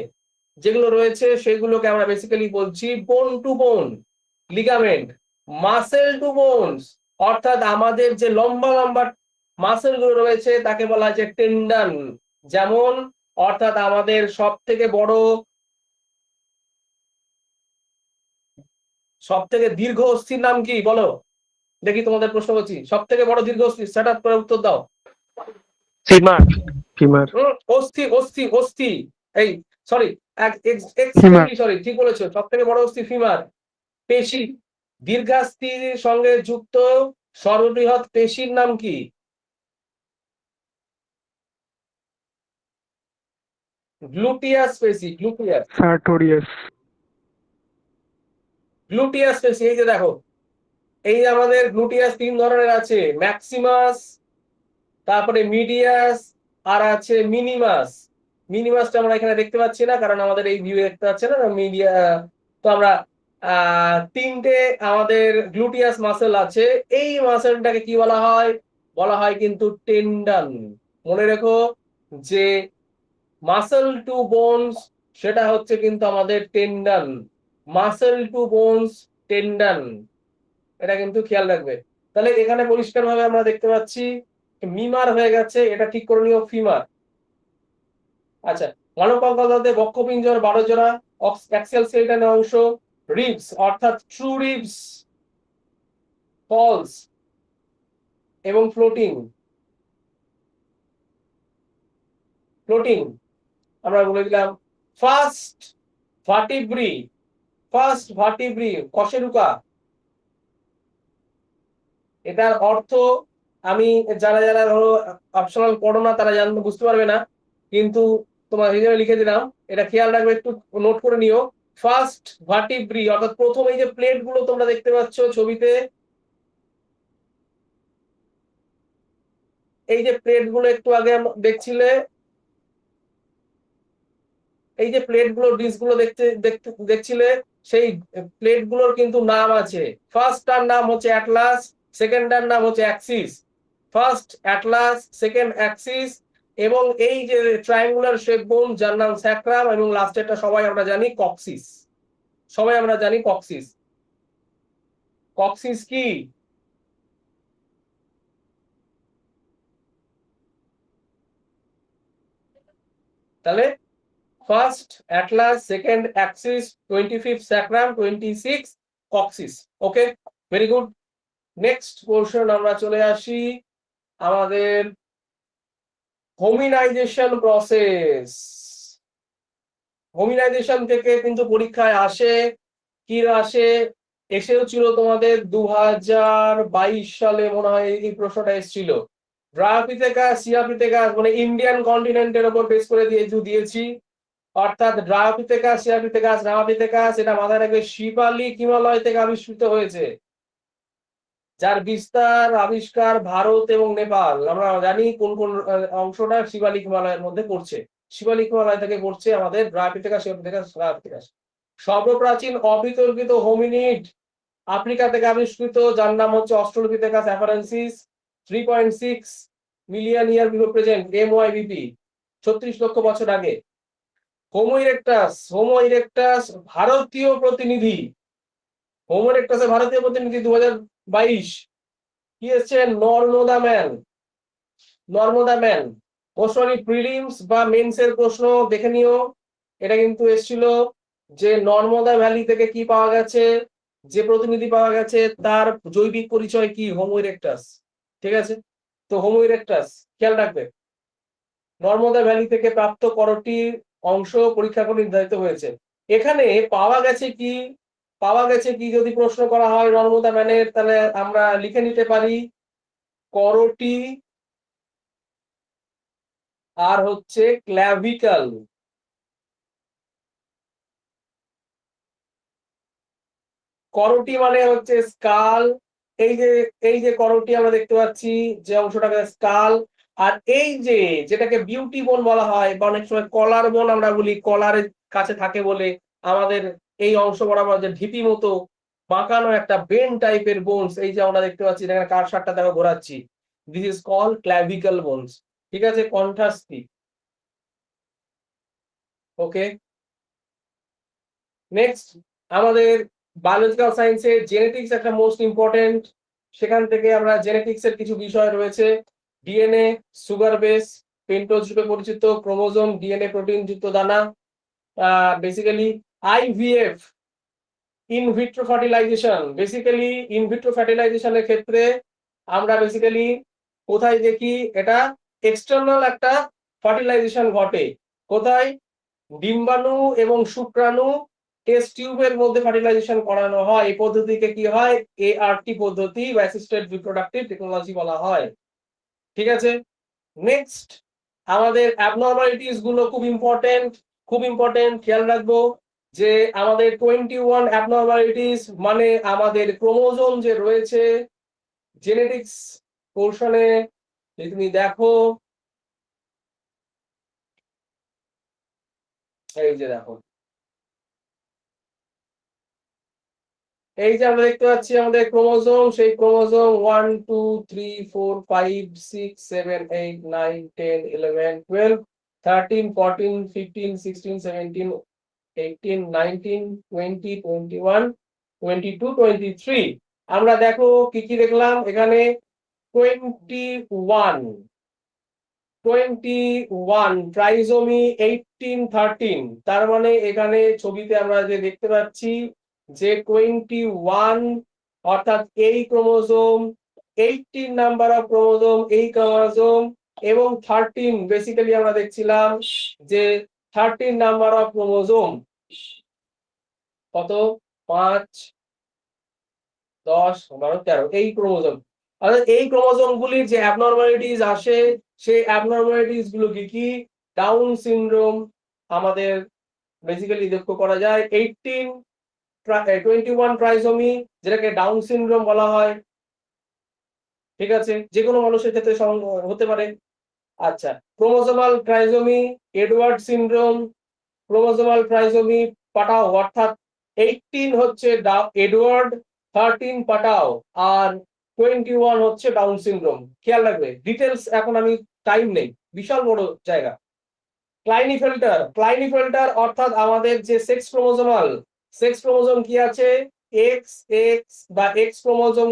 Speaker 1: যেগুলো রয়েছে সেগুলোকে আমরা বেসিক্যালি বলছি বোন টু বোন লিগামেন্ট, মাসেল টু বোনস, অর্থাৎ আমাদের যে লম্বা লম্বা মাসেল গুলো রয়েছে তাকে বলা হয় যে টেন্ডন। যেমন, অর্থাৎ আমাদের সব থেকে বড়, সব থেকে দীর্ঘ অস্থির নাম কি বলো দেখি, তোমাদের প্রশ্ন করছি, সব থেকে বড় দীর্ঘ অস্থি, সেট আপ করে উত্তর দাও।
Speaker 2: ফিমার, ফিমার,
Speaker 1: অস্থি অস্থি অস্থি, এই সরি,
Speaker 2: ফিমার,
Speaker 1: সরি, ঠিক বলেছো, সব থেকে বড় অস্থি ফিমার। পেশি, দীর্ঘাস্থির সঙ্গে যুক্ত সর্ববৃহৎ পেশির নাম কি, গ্লুটিয়াস পেশি, গ্লুটিয়াস,
Speaker 2: সার্টোরিয়াস,
Speaker 1: গ্লুটিয়াস পেশি। এই যে দেখো, এই যে আমাদের গ্লুটিয়াস 3 ধরনের আছে, ম্যাক্সিমাস, তারপরে মিডিয়াস, আর আছে মিনিমাস। মিনিমাসটা আমরা এখানে দেখতে পাচ্ছি না, কারণ আমাদের এই ভিউ দেখতে পাচ্ছে না মিডিয়া। তো আমরা তিনটে আমাদের গ্লুটিয়াস মাসেল আছে, এই মাসেলটাকে কি বলা হয়, বলা হয় কিন্তু টেন্ডন। মনে রেখো যে মাসেল টু বোনস, সেটা হচ্ছে কিন্তু আমাদের tendon, muscle to bones tendon. এটা কিন্তু খেয়াল রাখবে। তাহলে এখানে পরিষ্কারভাবে আমরা দেখতে পাচ্ছি মিমার হয়ে গেছে, এটা ঠিক করে নিও ফিমার। আচ্ছা, মানব কঙ্কালদের বক্ষপিঞ্জর 12 জোড়া, অ্যাক্সিয়াল স্কেলেটনের অংশ, রিবস অর্থাৎ ট্রু রিবস, ফলস এবং ফ্লোটিং। আমরা বলে দিলাম ফার্স্ট ভার্টিব্রি কশেরুকা। এটার অর্থ আমি যারা যারা ধরো অপশনাল পড়ো না তারা জানতে বুঝতে পারবে না, কিন্তু তোমার হিসেবে লিখে দিলাম, এটা খেয়াল রাখবে, একটু নোট করে নিও। ফার্স্ট ভার্টিব্রি অর্থাৎ প্রথম এই যে প্লেট গুলো তোমরা দেখতে পাচ্ছ ছবিতে, এই যে প্লেট গুলো একটু আগে দেখছিলে, এই যে প্লেট গুলো ডিশ গুলো দেখছিলে, সেই প্লেট গুলোর কিন্তু নাম আছে। ফার্স্টটার নাম হচ্ছে অ্যাটলাস, সেকেন্ডটার নাম হচ্ছে Axis. First atlas, second Axis, এবং এই যে ট্রায়াঙ্গুলার শেপ বোন যার নাম স্যাক্রাম, এবং লাস্টেরটা সবাই আমরা জানি কক্সিস। কক্সিস কি? তাহলে first atlas, second axis, 25th sacrum, 26 coccyx. Okay, very good. Next portion আমরা চলে আসি আমাদের হোমিনাইজেশন প্রসেস। হোমিনাইজেশন থেকে কিন্তু পরীক্ষায় আসে, কি আসে, এসেও ছিল তোমাদের 2022 সালে মনে হয় এই প্রশ্নটা এসেছিল। ড্রায়োপিথেকাস, সিয়াপিথেকাস মানে ইন্ডিয়ান কন্টিনেন্টের উপর বেস করে দিয়েছি, অর্থাৎ ড্রায়োপিথেকাস, সিয়াপিথেকাস, রামাপিথেকাস, এটা মাথায় রাখবে, শিবালিক হিমালয় থেকে আবিষ্কৃত হয়েছে, যার বিস্তার আবিষ্কার ভারত এবং নেপাল। আমরা জানি কোন কোন অংশটা শিবালিক হিমালয়ের মধ্যে পড়ছে। শিবালিক হিমালয় থেকে পড়ছে আমাদের ড্রায়োপিথেকাস, সিয়াপিথেকাস, রামাপিথেকাস। সর্বপ্রাচীন অবিতর্কিত হোমিনিড আফ্রিকা থেকে আবিষ্কৃত, যার নাম হচ্ছে অস্ট্রালোপিথেকাস অ্যাফারেন্সিস, 3.6 মিলিয়ন ইয়ার বিফোর প্রেজেন্ট, MYBP, 36 লক্ষ বছর আগে। হোমো ইরেক্টাস ভারতীয় প্রতিনিধি, হোমো ইরেক্টাসের ভারতীয় প্রতিনিধি 2022 কি এসছে, নর্মদা ম্যান। প্রশ্নটি প্রিলিমস বা মেন্স এর প্রশ্ন, দেখে নিও। এটা কিন্তু এসেছিল যে নর্মদা ভ্যালি থেকে কি পাওয়া গেছে, যে প্রতিনিধি পাওয়া গেছে তার জৈবিক পরিচয় কি, হোমো ইরেক্টাস। ঠিক আছে, তো হোমো ইরেক্টাস খেয়াল রাখবে, নর্মদা ভ্যালি থেকে প্রাপ্ত করটির অংশ পরীক্ষা করে নির্ধারিত হয়েছে। এখানে পাওয়া গেছে কি যদি প্রশ্ন করা হয় নর্মদা ম্যানের, তাহলে আমরা লিখে নিতে পারি করটি আর হচ্ছে ক্ল্যাভিকল। করটি মানে হচ্ছে স্কাল, এই যে করটি আমরা দেখতে পাচ্ছি, যে অংশটাকে স্কাল। আর এই যে যেটাকে বিউটি বোন বলা হয়, বা অনেক সময় কলার বোন আমরা বলি, কলারের কাছে থাকে বলে আমাদের এই অংশ বরাবর যে ঢিপি মতো বাঁকানো একটা বেন টাইপের বোনস, এই যে আমরা দেখতে পাচ্ছি, এখানে কারসারটা দেখো ঘোরাচ্ছি, this is called clavicle bones. ঠিক আছে, কণ্ঠাস্থি। ওকে, নেক্সট আমাদের বায়োলজিক্যাল সায়েন্সে জেনেটিক্স একটা মোস্ট ইম্পর্টেন্ট। সেখান থেকে আমরা জেনেটিক্স এর কিছু বিষয় রয়েছে, ডিএনএ, সুগার বেস, পেন্টোজ রূপে পরিচিত ক্রোমোজোম, ডিএনএ প্রোটিন যুক্ত দানা, basically IVF, in vitro fertilisation. Basically in vitro ফার্টিলাইজেশনের ক্ষেত্রে আমরা বেসিক্যালি কোথায় দেখি, এটা এক্সটার্নাল একটা ফার্টিলাইজেশন ঘটে। কোথায়? ডিম্বাণু এবং শুক্রাণু টেস্ট টিউবের মধ্যে ফার্টিলাইজেশন করানো হয়। এই পদ্ধতিকে কি হয়, ART পদ্ধতি বা অ্যাসিস্টেড রিপ্রোডাক্টিভ টেকনোলজি বলা হয়। ঠিক আছে, নেক্সট আমাদের অ্যাবনরমালিটিস গুলো খুব ইম্পর্টেন্ট, খেয়াল রাখবো যে আমাদের 21 অ্যাবনরমালিটিস মানে আমাদের ক্রোমোজোম যে রয়েছে জেনেটিক্স পোর্শনে, যদি তুমি দেখো, এই যে দেখো, এই যে আমরা দেখতে পাচ্ছি আমাদের ক্রোমোজোম, সেই ক্রোমোজোম 1 2 3 4 5 6 7 8 9 10 11 12 13 14 15 16 17 18 19 20 21 22 23 আমরা দেখো কি কি দেখলাম এখানে 21 ট্রাইজোমি 18-13, তার মানে এখানে ছবিতে আমরা যে দেখতে পাচ্ছি যে 21 অর্থাৎ এই ক্রোমোজোম, 18 নাম্বার অফ ক্রোমোজোম এই ক্রোমোজোম, এবং 13 বেসিক্যালি আমরা দেখছিলাম যে 13 নাম্বার অফ ক্রোমোজোম কত 5, 10, 12, 13 এই ক্রোমোজোম। অর্থাৎ এই ক্রোমোজোম গুলির যে অ্যাবনরমালিটিস আসে সেই অ্যাবনরমালিটিস গুলো কি কি? ডাউন সিনড্রোম আমাদের বেসিক্যালি লক্ষ্য করা যায় 21 ট্রাইসোমি, যেটাকে ডাউন সিনড্রোম বলা হয়। ঠিক আছে, যে কোনো মানুষের ক্ষেত্রে হতে পারে। আচ্ছা, chromosomal trisomy Edward syndrome, chromosomal trisomy Patau, অর্থাৎ 18 হচ্ছে এডওয়ার্ড, 13 পাটাও, আর 21 হচ্ছে ডাউন সিনড্রোম। খেয়াল রাখবে, ডিটেলস এখন আমি টাইম নেই, বিশাল বড় জায়গা। ক্লাইনিফেল্টার অর্থাৎ আমাদের যে সেক্স ক্রোমোজোম কি আছে? এক্স এক্স বা এক্স ক্রোমোজোম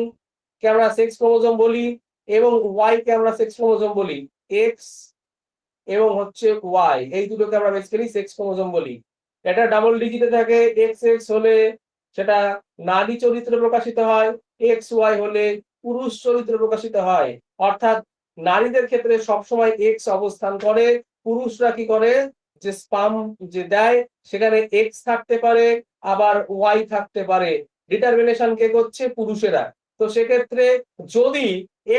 Speaker 1: কে আমরা সেক্স ক্রোমোজোম বলি, এবং ওয়াই কে আমরা সেক্স ক্রোমোজোম বলি। এক্স এবং হচ্ছে ওয়াই, এই দুটোকে আমরা বেসিক্যালি সেক্স ক্রোমোজোম বলি। এটা ডাবল ডিজিটে থাকে, এক্স এক্স হলে সেটা নারী চরিত্রে প্রকাশিত হয়, এক্স ওয়াই হলে পুরুষ চরিত্রে প্রকাশিত হয়। অর্থাৎ নারীদের ক্ষেত্রে সবসময় এক্স অবস্থান করে, পুরুষরা কি করে যে স্পাম যে দেয় সেখানে এক্স থাকতে পারে আবার ওয়াই থাকতে পারে, ডিটারমিনেশন কে করছে পুরুষেরা। তো সেক্ষেত্রে যদি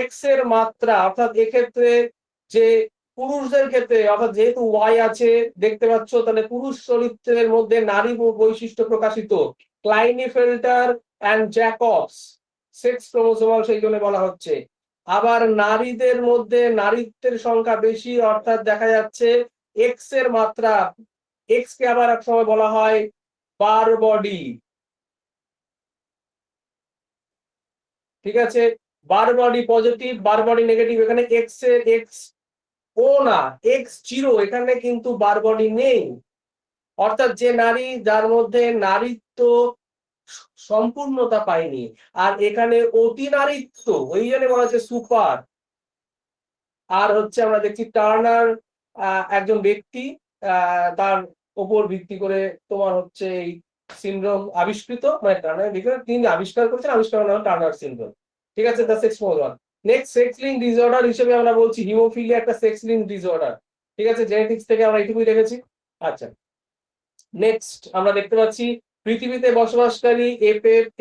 Speaker 1: এক্স এর মাত্রা, অর্থাৎ এক্ষেত্রে যে পুরুষদের ক্ষেত্রে, অর্থাৎ যেহেতু ওয়াই আছে দেখতে পাচ্ছ, তাহলে পুরুষ চরিত্রের মধ্যে নারী বৈশিষ্ট্য প্রকাশিত, ক্লাইনিফেল্টার অ্যান্ড জ্যাকবস সেক্স ক্রোমোসোমাল, সেই জন্য বলা হচ্ছে। আবার নারীদের মধ্যে নারীত্বের সংখ্যা বেশি, অর্থাৎ দেখা যাচ্ছে এক্স এর মাত্রা, এক্স কে আবার এক সময় বলা হয় বার বডি। ঠিক আছে, বার বডি পজিটিভ, বার বডি নেগেটিভ। এখানে এক্স এর এক্স ও না, এক্স জিরো, এখানে কিন্তু বার বডি নেই। অর্থাৎ যে নারী যার মধ্যে নারীত্ব সম্পূর্ণতা পায়নি, আর এখানে অতি নারীত্ব, ওই জন্য বলা হচ্ছে সুপার। আর হচ্ছে আমরা দেখছি টার্নার একজন ব্যক্তি, তার উপর ভিত্তি করে তোমার হচ্ছে এই সিনড্রোম আবিষ্কৃত, মানে টার্নার তিনি আবিষ্কার করেছেন, আবিষ্কার নাম টার্নার সিনড্রোম। ঠিক আছে, the sex chromosome. Next sex link disorder হিসেবে আমরা বলছি হিমোফিলিয়া একটা সেক্স লিঙ্ক ডিসঅর্ডার। ঠিক আছে, জেনেটিক্স থেকে আমরা এটুকুই দেখেছি। আচ্ছা, নেক্সট আমরা দেখতে পাচ্ছি পৃথিবীতে বসবাসকারী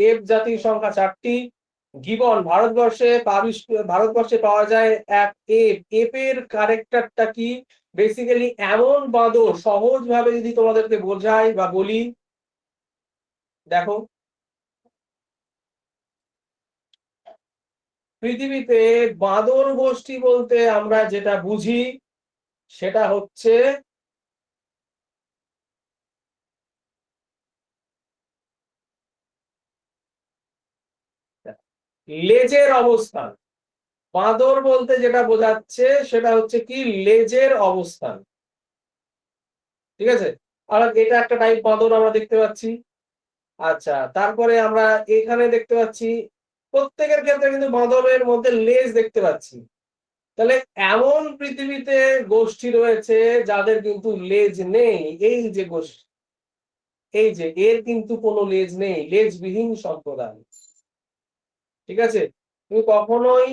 Speaker 1: এপ জাতির সংখ্যা 4টি। গিবন ভারতবর্ষে পাওয়া যায় এক এপের ক্যারেক্টারটা কি? বেসিক্যালি এমন বাঁদর, সহজ ভাবে যদি তোমাদেরকে বোঝাই বা বলি, দেখো পৃথিবীতে বাঁদর গোষ্ঠী বলতে আমরা যেটা বুঝি সেটা হচ্ছে লেজের অবস্থান। বাঁদর বলতে যেটা বোঝাচ্ছে সেটা হচ্ছে কি লেজের অবস্থান। ঠিক আছে, আর এটা একটা টাইপ বাঁদর আমরা দেখতে পাচ্ছি। আচ্ছা, তারপরে আমরা এখানে দেখতে পাচ্ছি প্রত্যেকের ক্ষেত্রে কিন্তু বাঁদরের মধ্যে লেজ দেখতে পাচ্ছি। তাহলে এমন পৃথিবীতে গোষ্ঠী রয়েছে যাদের কিন্তু লেজ নেই। এই যে গোষ্ঠী, এই যে এর কিন্তু কোনো লেজ নেই, লেজবিহীন সম্প্রদায়। ঠিক আছে, তুমি কখনোই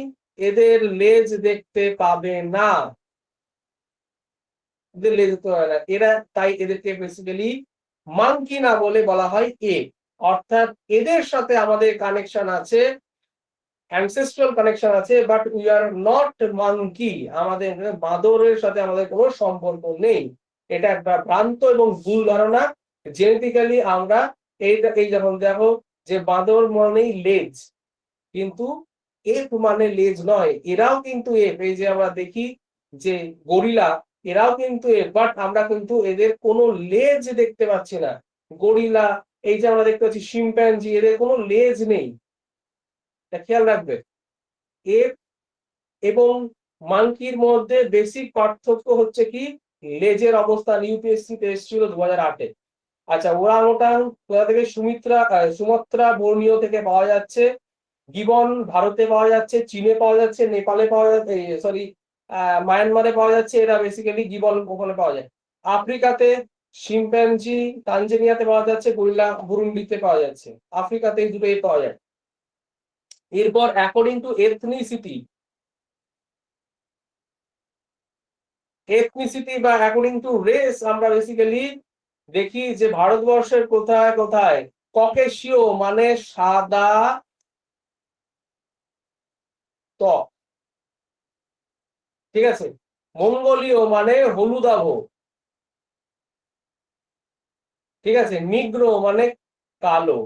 Speaker 1: এদের লেজ দেখতে পাবে না, এদের লেজ দেখতে পাবে না। এরা তাই এদেরকে বেসিক্যালি মাঙ্কি না বলে বলা হয় এপ। অর্থাৎ এদের সাথে আমাদের কানেকশন আছে, অ্যানসেস্ট্রাল কানেকশন আছে, but we are not monkey. আমাদের বাঁদরের সাথে আমাদের কোনো সম্পর্ক নেই। এটা একটা ভ্রান্ত এবং ভুল ধারণা। জেনেটিক্যালি আমরা এই যখন দেখো যে বাঁদর মানেই লেজ, কিন্তু এপ মানে লেজ নয়, এরাও কিন্তু এপ। এই যে আমরা দেখি যে গরিলা, এরাও কিন্তু এপ, বাট আমরা কিন্তু এদের কোনো লেজ দেখতে পাচ্ছি না। গরিলা, এই যে আমরা দেখতে পাচ্ছি শিম্প্যাঞ্জি, এদের কোনো লেজ নেই। খেয়াল রাখবে, এপ এবং মাঙ্কির মধ্যে বেসিক পার্থক্য হচ্ছে কি লেজের অবস্থান। ইউপিএসসি তে এসেছিল 2008-এ। আচ্ছা, ওরাংওটাং কোথা থেকে? সুমাত্রা বর্নিও থেকে পাওয়া যাচ্ছে। গিবন ভারতে পাওয়া যাচ্ছে, চীনে পাওয়া যাচ্ছে, নেপালে পাওয়া যাচ্ছে, সরি মায়ানমারে পাওয়া যাচ্ছে, এরা বেসিক্যালি গিবন ওখানে পাওয়া যায়। আফ্রিকাতে শিম্প্যাঞ্জি তানজানিয়াতে পাওয়া যাচ্ছে, গরিলা বুরুন্ডিতে পাওয়া যাচ্ছে। আফ্রিকাতে এই দুটোই পাওয়া যায়। এরপর অ্যাকর্ডিং টু এথনিসিটি বা অ্যাকর্ডিং টু রেস আমরা বেসিক্যালি দেখি যে ভারতবর্ষের কোথায় কোথায় ককেশীয় মানে সাদা ত্বক, ঠিক আছে, মঙ্গোলীয় মানে হলুদাভ, ঠিক আছে, নিগ্রো মানে কালো।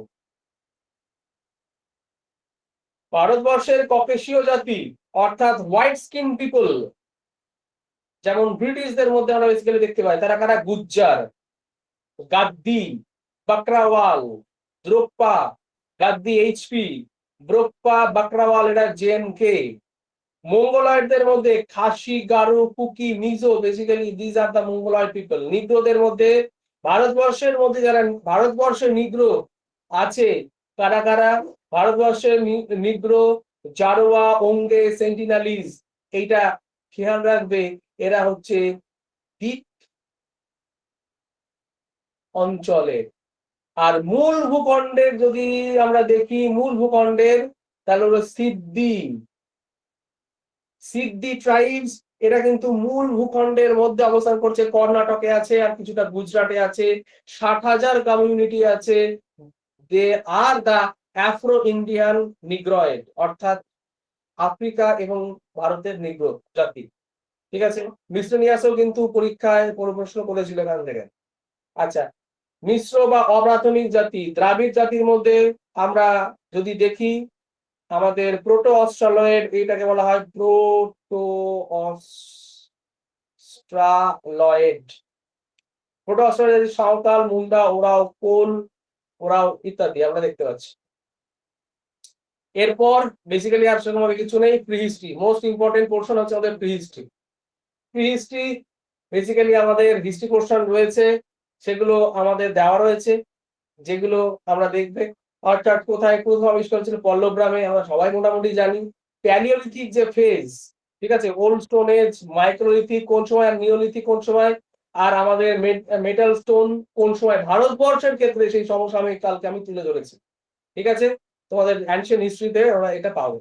Speaker 1: ভারতবর্ষের ককেশীয় জাতি অর্থাৎ হোয়াইট স্কিন পিপল, যেমন ব্রিটিশদের মধ্যে আমরা বেসিক্যালি দেখতে পাই, তারা কারা? গুজ্জার, গাদ্দি, বাকরাওয়াল, দ্রোপ্পা, গাদ্দি এইচপি, ব্রোপ্পা, বাকরাওয়াল এরা জেএমকে। মঙ্গোলয়েডদের মধ্যে Khasi, Garo, Kuki, Mizo, basically these are the Mongoloid people. নিগ্রোদের মধ্যে ভারতবর্ষের মধ্যে যারা ভারতবর্ষের নিগ্রো আছে কারা কারা? ভারতবর্ষের নিগ্রো জারোয়া, ওঙ্গে, সেন্টিনালিজ, এইটা খেয়াল রাখবে, এরা হচ্ছে দ্বীপ অঞ্চলের। আর মূল ভূখণ্ডের যদি আমরা দেখি, মূল ভূখণ্ডের তাহলে হলো সিদ্ধি ট্রাইবস, এরা কিন্তু মূল ভূখণ্ডের মধ্যে অবস্থান করছে। কর্ণাটকে আছে আর কিছুটা গুজরাটে আছে, 60,000 কমিউনিটি আছে। দে আর দা আফ্রো ইন্ডিয়ান নিগ্রয়েড, অর্থাৎ আফ্রিকা এবং ভারতের নিগ্রো জাতি, ঠিক আছে। মিসলেনিয়াসও কিন্তু পরীক্ষায় প্রশ্ন করেছিল এখান থেকে। আচ্ছা, মিশ্র বা অপ্রাথমিক জাতি, দ্রাবিড় জাতির মধ্যে আমরা যদি দেখি আমাদের প্রোটো অস্ট্রালয়েড, এটাকে বলা হয় proto Australoid. Proto Australoid Santhal, Munda, Oraon, Kol, ওরাও ইত্যাদি আমরা দেখতে পাচ্ছি। এরপর বেসিক্যালি আর সেরকম কিছু নেই। প্রিহিস্ট্রি, মোস্ট ইম্পর্টেন্ট পোর্শন হচ্ছে আমাদের প্রিহিস্ট্রি। প্রিহিস্ট্রি বেসিক্যালি আমাদের হিস্ট্রি পোর্শন রয়েছে, সেগুলো আমাদের দেওয়া রয়েছে, যেগুলো আমরা দেখবে। অর্থাৎ কোথায় প্রথম আবিষ্কার হয়েছিল? পল্লবগ্রামে, আমরা সবাই মোটামুটি জানি। প্যালিওলিথিক যে ফেজ, ঠিক আছে, ওল্ড স্টোন এজ, মাইক্রোলিথিক কোন সময়, আর নিওলিথিক কোন সময়, আর আমাদের মেটাল স্টোন কোন সময়, ভারতবর্ষের ক্ষেত্রে সেই সমসাময়িক কালকে আমি তুলে ধরেছি, ঠিক আছে। তোমাদের অ্যানশিয়েন্ট হিস্ট্রিতে ওরা এটা পাবে।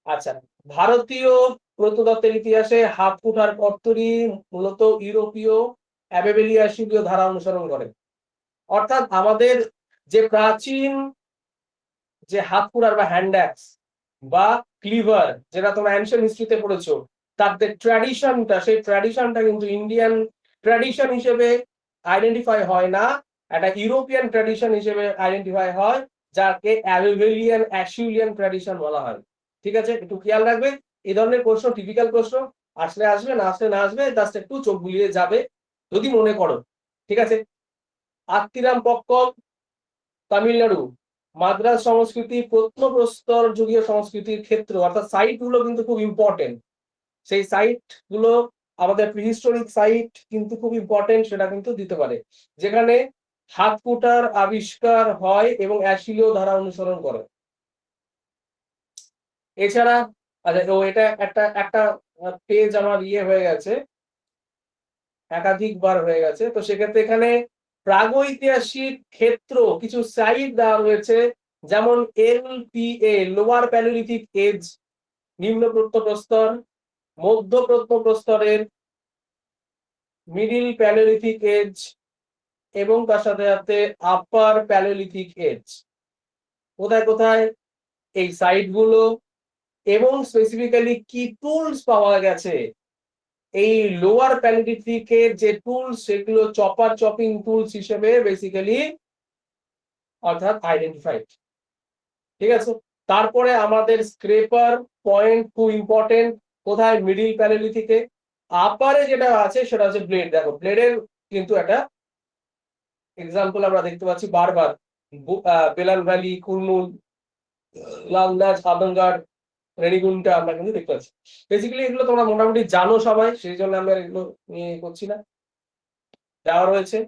Speaker 1: আচ্ছা, ভারতীয় প্রত্নতত্ত্বের ইতিহাসে হাত কুঠার পত্তরি মূলত ইউরোপীয় অ্যাবেবেলিয়াসীয় ধারা অনুসরণ করে। অর্থাৎ আমাদের যে প্রাচীন যে হাত কুড়ার বা হ্যান্ড অ্যাক্স বা ক্লিভার, যেটা তোমরা অ্যানশিয়েন্ট হিস্ট্রিতে পড়েছো, তাদের ট্র্যাডিশনটা, সেই ট্র্যাডিশনটা কিন্তু ইন্ডিয়ান ট্র্যাডিশন হিসেবে আইডেন্টিফাই হয় না, একটা ইউরোপিয়ান ট্র্যাডিশন হিসেবে আইডেন্টিফাই হয়, যাকে অ্যাবেলিয়ান অ্যাশিলিয়ান ট্র্যাডিশন বলা হয়, ঠিক আছে। একটু খেয়াল রাখবে, এই ধরনের প্রশ্ন টিপিক্যাল প্রশ্ন আসলে আসবে, না আসলে না আসবে, জাস্ট একটু চোখ বুলিয়ে যাবে যদি মনে করো, ঠিক আছে। আত্মিরাম পক্কল, তামিলনাড়ু, মাদ্রাজ সংস্কৃতি প্রত্নপ্রস্তর যুগীয় সংস্কৃতির ক্ষেত্র, অর্থাৎ সাইট গুলো কিন্তু খুব ইম্পর্টেন্ট। সেই সাইট গুলো আমাদের প্রিহিস্টোরিক সাইট কিন্তু খুব ইম্পর্টেন্ট, সেটা কিন্তু দিতে পারে, যেখানে হাত কুটার আবিষ্কার হয় এবং অ্যাশিলীয় ধারা অনুসরণ করে। এছাড়া আচ্ছা, তো এটা একটা একটা পেজ আমার হয়ে গেছে, একাধিকবার হয়ে গেছে, তো সেক্ষেত্রে এখানে প্রাগৈতিহাসিক ক্ষেত্র কিছু সাইট দেওয়া রয়েছে, যেমন এলপিএ, লোয়ার প্যালিওলিথিক এজ, নিম্ন প্রত্নপ্রস্তর, মধ্য প্রত্নপ্রস্তরের, মিডিল প্যালিওলিথিক এজ, এবং তার সাথে সাথে আপার প্যালিওলিথিক এজ। কোথায় কোথায় এই সাইট গুলো, এবং স্পেসিফিক্যালি কি টুলস পাওয়া গেছে। এই লোয়ার প্যালিওলিথিকের যে টুলস, সেগুলো চপার চপিং টুলস হিসেবে বেসিক্যালি অর্থাৎ আইডেন্টিফাইড, ঠিক আছে। তারপরে আমাদের স্ক্রেপার পয়েন্ট খুব ইম্পর্টেন্ট, কোথায়? মিডিল প্যালিওলিথিকে। আপারে যেটা আছে সেটা হচ্ছে ব্লেড। দেখো, ব্লেডের কিন্তু একটা এক্সাম্পল আমরা দেখতে পাচ্ছি বারবার, বেলাল ভ্যালি, কুর্নুল, লালদাজ, আদমগড়, রেনিগুন্টা আমরা কিন্তু দেখতে পাচ্ছি। বেসিক্যালি এগুলো তোমরা মোটামুটি জানো সবাই, সেই জন্য আমরা এগুলো নিয়ে করছি না, দেওয়া রয়েছে।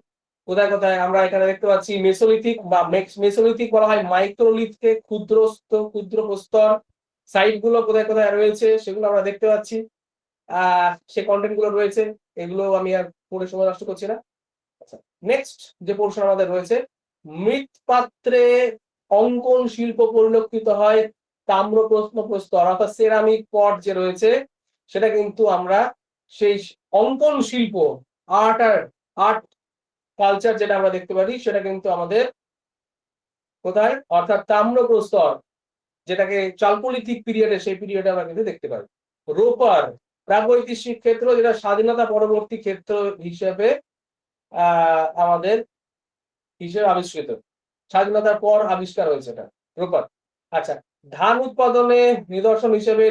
Speaker 1: কোথায় কোথায় আমরা এখানে দেখতে পাচ্ছি মেসোলিথিক বা মেসোলিথিক বলা হয় মাইক্রোলিথকে, ক্ষুদ্র প্রস্তর সাইট গুলো কোথায় কোথায় রয়েছে সেগুলো আমরা দেখতে পাচ্ছি। সে কন্টেন্ট গুলো রয়েছে, এগুলো আমি আর পড়ে সময় নষ্ট করছি না। আচ্ছা, নেক্সট যে পোর্শন আমাদের রয়েছে, মৃৎপাত্রে অঙ্কন শিল্প পরিলক্ষিত হয়, তাম্র প্রস্তর অর্থাৎ সেরামিক পট যে রয়েছে সেটা কিন্তু আমরা সেই অঙ্কন শিল্প আর্ট কালচার যেটা আমরা দেখতে পারি সেটা কিন্তু আমাদের কোথায়, অর্থাৎ তাম্র প্রস্তর যেটাকে চালকোলিথিক পিরিয়ডে, সেই পিরিয়ডে আমরা কিন্তু দেখতে পাই। রোপার প্রাগৈতিহাসিক ক্ষেত্র, যেটা স্বাধীনতা পরবর্তী ক্ষেত্র হিসেবে আমাদের আবিষ্কৃত, স্বাধীনতার পর আবিষ্কার হয়েছে এটা রোপার। আচ্ছা, ধান উৎপাদনে নিদর্শন হিসেবে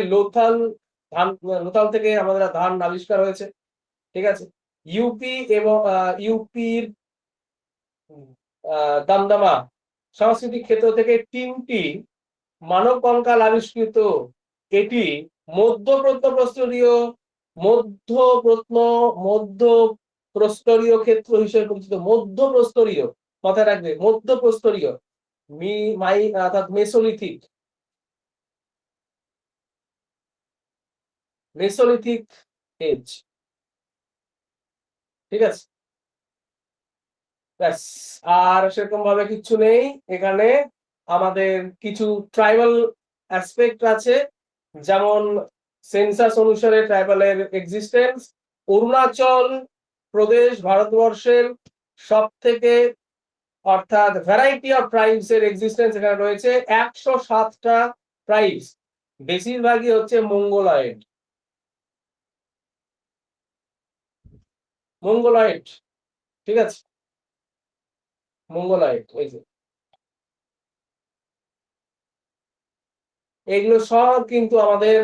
Speaker 1: লোথাল থেকে আমাদের ধান আবিষ্কার হয়েছে। ঠিক আছে, ইউপি এবং ইউপির দামদামা সাংস্কৃতিক ক্ষেত্র থেকে 3টি মানব কঙ্কাল আবিষ্কৃত। এটি মধ্যপ্রস্তরীয় ক্ষেত্র হিসেবে পরিচিত। মধ্যপ্রস্তরীয়, মাথায় রাখবে, মধ্যপ্রস্তরীয় অর্থাৎ মেসোলিথিক এজ। ঠিক আছে, ব্যাস, আর সেরকম ভাবে কিছু নেই এখানে। আমাদের কিছু ট্রাইবাল অ্যাসপেক্ট আছে, যেমন সেন্সাস অনুসারে ট্রাইবালের এক্সিস্টেন্স। অরুণাচল প্রদেশ ভারতবর্ষের সব থেকে, অর্থাৎ ভ্যারাইটি অফ ট্রাইবস এর এক্সিস্টেন্স এখানে রয়েছে। 107টা ট্রাইবস, বেশিরভাগই হচ্ছে মঙ্গোলয়েড। ঠিক আছে, মঙ্গোলয়েড, এই যে এগুলো সব কিন্তু আমাদের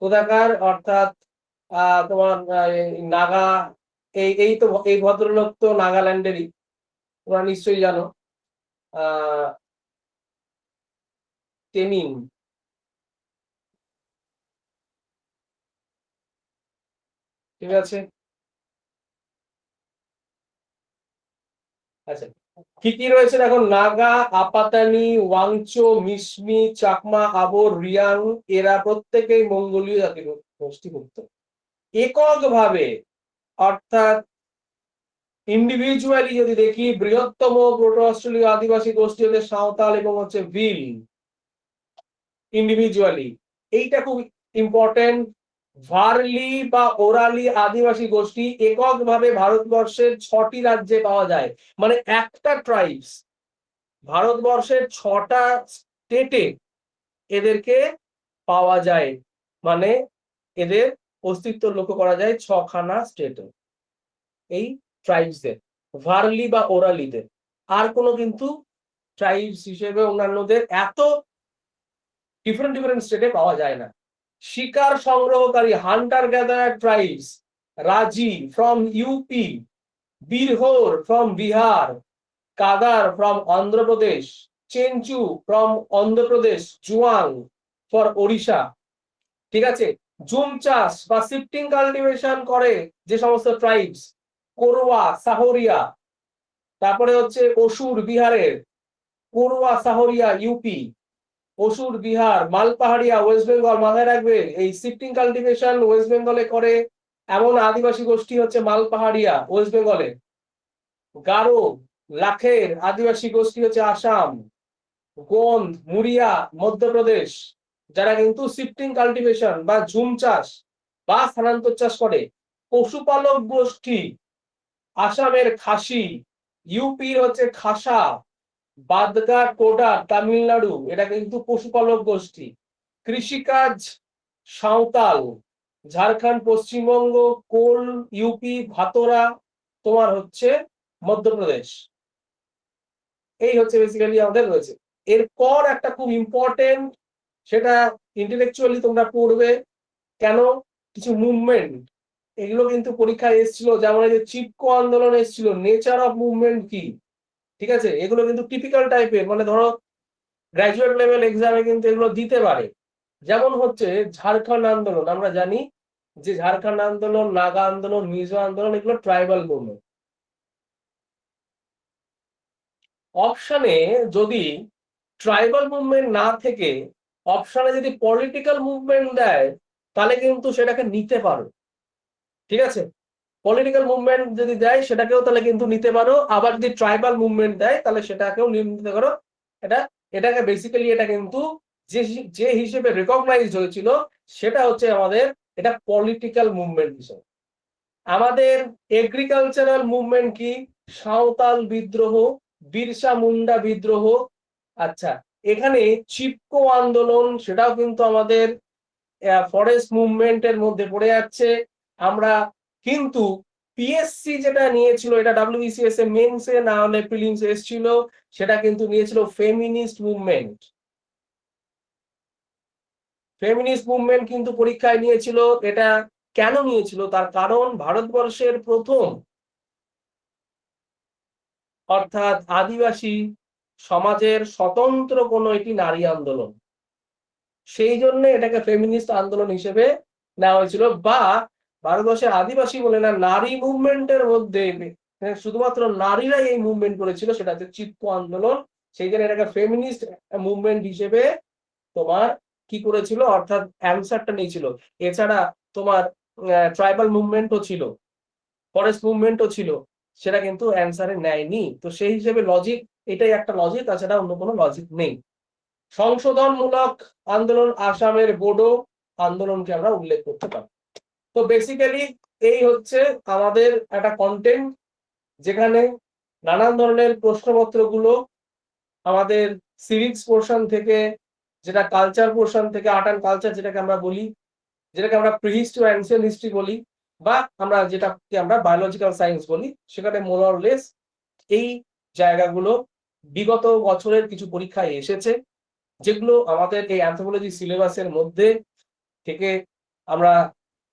Speaker 1: কোথাকার, অর্থাৎ তোমার নাগা, এই তো এই ভদ্রলোক তো নাগাল্যান্ডেরই, তোমরা নিশ্চয়ই জানো, টেমিং। ঠিক আছে, আচ্ছা, কি কি রয়েছে দেখো, নাগা, আপাতানি, ওয়াংচো, মিশমি, চাকমা, আবোর, রিয়াং, এরা প্রত্যেকেই মঙ্গোলীয় জাতির গোষ্ঠীভুক্ত। এককভাবে, অর্থাৎ ইন্ডিভিজুয়ালি যদি দেখি, বৃহত্তম প্রোটো অস্ট্রেলীয় আদিবাসী গোষ্ঠী হচ্ছে সাঁওতাল এবং হচ্ছে ভিল। ইন্ডিভিজুয়ালি এইটা খুব ইম্পর্টেন্ট। ভার্লি বা ওরালি আদিবাসী গোষ্ঠী এককভাবে ভারতবর্ষের 6টি রাজ্যে পাওয়া যায়। মানে একটা ট্রাইবস ভারতবর্ষের 6টা স্টেটে এদেরকে পাওয়া যায়, মানে এদের অস্তিত্ব লক্ষ্য করা যায় 6খানা স্টেটে এই ট্রাইবসদের, ভার্লি বা ওরালিদের। আর কোনো কিন্তু ট্রাইবস হিসেবে অন্যান্যদের এত ডিফারেন্ট স্টেটে পাওয়া যায় না। শিকার সংগ্রহকারী, হান্টার গ্যাদারার ট্রাইবস, রাজি ফ্রম ইউপি, বীরহোর ফ্রম বিহার, কাদার from Andhra Pradesh, Chenchu from Andhra Pradesh, Zhuang for Odisha. ঠিক আছে, জুম চাষ বা শিফটিং কাল্টিভেশন করে যে সমস্ত ট্রাইবস, কোরওয়া, সাহরিয়া। তারপরে হচ্ছে অসুর বিহারের, কোরওয়া সাহরিয়া ইউপি, অসুর বিহার, মালপাহাড়িয়া ওয়েস্ট বেঙ্গল। মাথায় রাখবে, এই শিফটিং কাল্টিভেশন ওয়েস্ট বেঙ্গলে করে এমন আদিবাসী গোষ্ঠী হচ্ছে মালপাহাড়িয়া ওয়েস্ট বেঙ্গলে। গারো, লাখের আদিবাসী গোষ্ঠী হচ্ছে আসাম। গোন্দ, মুরিয়া মধ্যপ্রদেশ, যারা কিন্তু শিফটিং কাল্টিভেশন বা ঝুম চাষ বা স্থানান্তর চাষ করে। পশুপালক গোষ্ঠী, আসামের খাসি, ইউপির হচ্ছে খাসা, বাদগা টোডা তামিলনাড়ু, এটা কিন্তু পশুপালক গোষ্ঠী। কৃষিকাজ, সাঁওতাল, ঝাড়খণ্ড, পশ্চিমবঙ্গ, কোল ইউপি, ভাতরা তোমার হচ্ছে মধ্যপ্রদেশ। এই হচ্ছে বেসিক্যালি আমাদের রয়েছে। এরপর একটা খুব ইম্পর্টেন্ট, সেটা ইন্টেলেকচুয়ালি তোমরা পড়বে, কেন, কিছু মুভমেন্ট, এগুলো কিন্তু পরীক্ষায় এসেছিল, যেমন এই যে চিপকো আন্দোলন এসেছিল, নেচার অফ মুভমেন্ট কি। ঠিক আছে, এগুলো কিন্তু টিপিক্যাল টাইপের, মানে ধরো গ্রাজুয়েট লেভেল এক্সামে কিন্তু এগুলো দিতে পারে। যেমন হচ্ছে ঝাড়খণ্ড আন্দোলন, আমরা জানি যে ঝাড়খণ্ড আন্দোলন, নাগা আন্দোলন, মিজো আন্দোলন, এগুলো ট্রাইবাল মুভমেন্ট। অপশনে যদি ট্রাইবাল মুভমেন্ট না থেকে অপশনে যদি পলিটিক্যাল মুভমেন্ট দেয় তাহলে কিন্তু সেটাকে নিতে পারো, ঠিক আছে? পলিটিক্যাল মুভমেন্ট যদি দেয় সেটাকেও তাহলে কিন্তু নিতে পারো, আবার যদি ট্রাইবাল মুভমেন্ট দেয় তাহলে সেটাকেও নিতে পারো। এটাকে বেসিক্যালি এটা কিন্তু যে হিসেবে রেকগনাইজড হয়েছিল সেটা হচ্ছে আমাদের এটা পলিটিক্যাল মুভমেন্ট হিসেবে। আমাদের এগ্রিকালচারাল মুভমেন্ট কি? সাঁওতাল বিদ্রোহ, বিরসা মুন্ডা বিদ্রোহ। আচ্ছা, এখানে চিপকো আন্দোলন সেটাও কিন্তু আমাদের ফরেস্ট মুভমেন্টের মধ্যে পড়ে যাচ্ছে। আমরা কিন্তু পিএসসি যেটা নিয়েছিল, এটা ডাব্লিউবিসিএস এ মেন্সে না হলে প্রিলিমসে এসেছিল, সেটা কিন্তু নিয়েছিল ফেমিনিস্ট মুভমেন্ট। ফেমিনিস্ট মুভমেন্ট কিন্তু পরীক্ষায় নিয়েছিল। এটা কেন নিয়েছিল? তার কারণ ভারতবর্ষের প্রথম অর্থাৎ আদিবাসী সমাজের স্বতন্ত্র কোনো এটি নারী আন্দোলন, সেই জন্য এটাকে ফেমিনিস্ট আন্দোলন হিসেবে নেওয়া হয়েছিল। বা ভারতবর্ষের আদিবাসী বলে না, নারী মুভমেন্টের মধ্যে শুধুমাত্র নারীরাই এই মুভমেন্ট করেছিল, সেটা হচ্ছে চিপকো আন্দোলন। সেই জন্য এটাকে ফেমিনিস্ট মুভমেন্ট হিসেবে তোমার কি করেছিল, অর্থাৎ অ্যান্সারটা নিয়েছিল। এছাড়া তোমার ট্রাইবাল মুভমেন্টও ছিল, ফরেস্ট মুভমেন্টও ছিল, সেটা কিন্তু অ্যান্সারে নেয়নি। তো সেই হিসেবে লজিক, এটাই একটা লজিক, তাছাড়া অন্য কোনো লজিক নেই। সংশোধনমূলক আন্দোলন, আসামের বোডো আন্দোলনকে আমরা উল্লেখ করতে পারি। তো বেসিক্যালি এই হচ্ছে আমাদের একটা কন্টেন্ট, যেখানে নানান ধরনের প্রশ্নপত্রগুলো আমাদের সিভিক্স পোর্শন থেকে, যেটা কালচার পোর্শন থেকে, আর্ট অ্যান্ড কালচার যেটাকে আমরা বলি, যেটাকে আমরা প্রিহিস্ট্রি ও অ্যানসিয়েন্ট হিস্ট্রি বলি, বা আমরা যেটাকে আমরা বায়োলজিক্যাল সায়েন্স বলি, সেখানে মোর অর লেস এই জায়গাগুলো বিগত বছরের কিছু পরীক্ষায় এসেছে, যেগুলো আমাদের এই অ্যানথ্রোপোলজি সিলেবাসের মধ্যে থেকে আমরা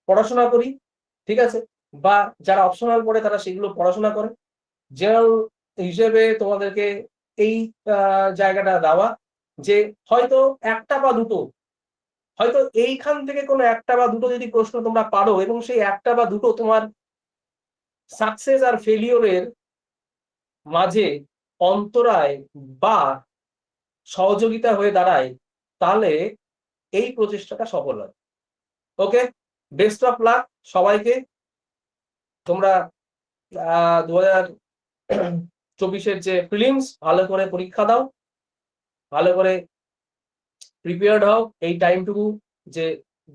Speaker 1: পড়াশোনা করি, ঠিক আছে? বা যারা অপশনাল পড়ে তারা সেগুলো পড়াশোনা করে। জেনারেল হিসেবে তোমাদেরকে এই জায়গাটা দেওয়া, যে হয়তো একটা বা দুটো, হয়তো এইখান থেকে কোনো একটা বা দুটো যদি প্রশ্ন তোমরা পারো, এবং সেই একটা বা দুটো তোমার সাকসেস আর ফেলিওরের মাঝে অন্তরায় বা সহযোগিতা হয়ে দাঁড়ায়, তাহলে এই প্রচেষ্টাটা সফল হয়। ওকে, বেস্ট অফ লাক সবাইকে। তোমরা 2024-এর যে প্রিলিমস, ভালো করে পরীক্ষা দাও, ভালো করে প্রিপেয়ার্ড হও এই টাইমটুকু, যে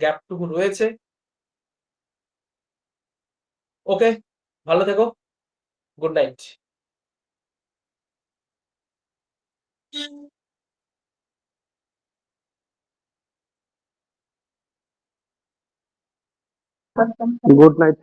Speaker 1: গ্যাপটুকু রয়েছে। ওকে, ভালো থেকো, গুড নাইট।
Speaker 2: Good night.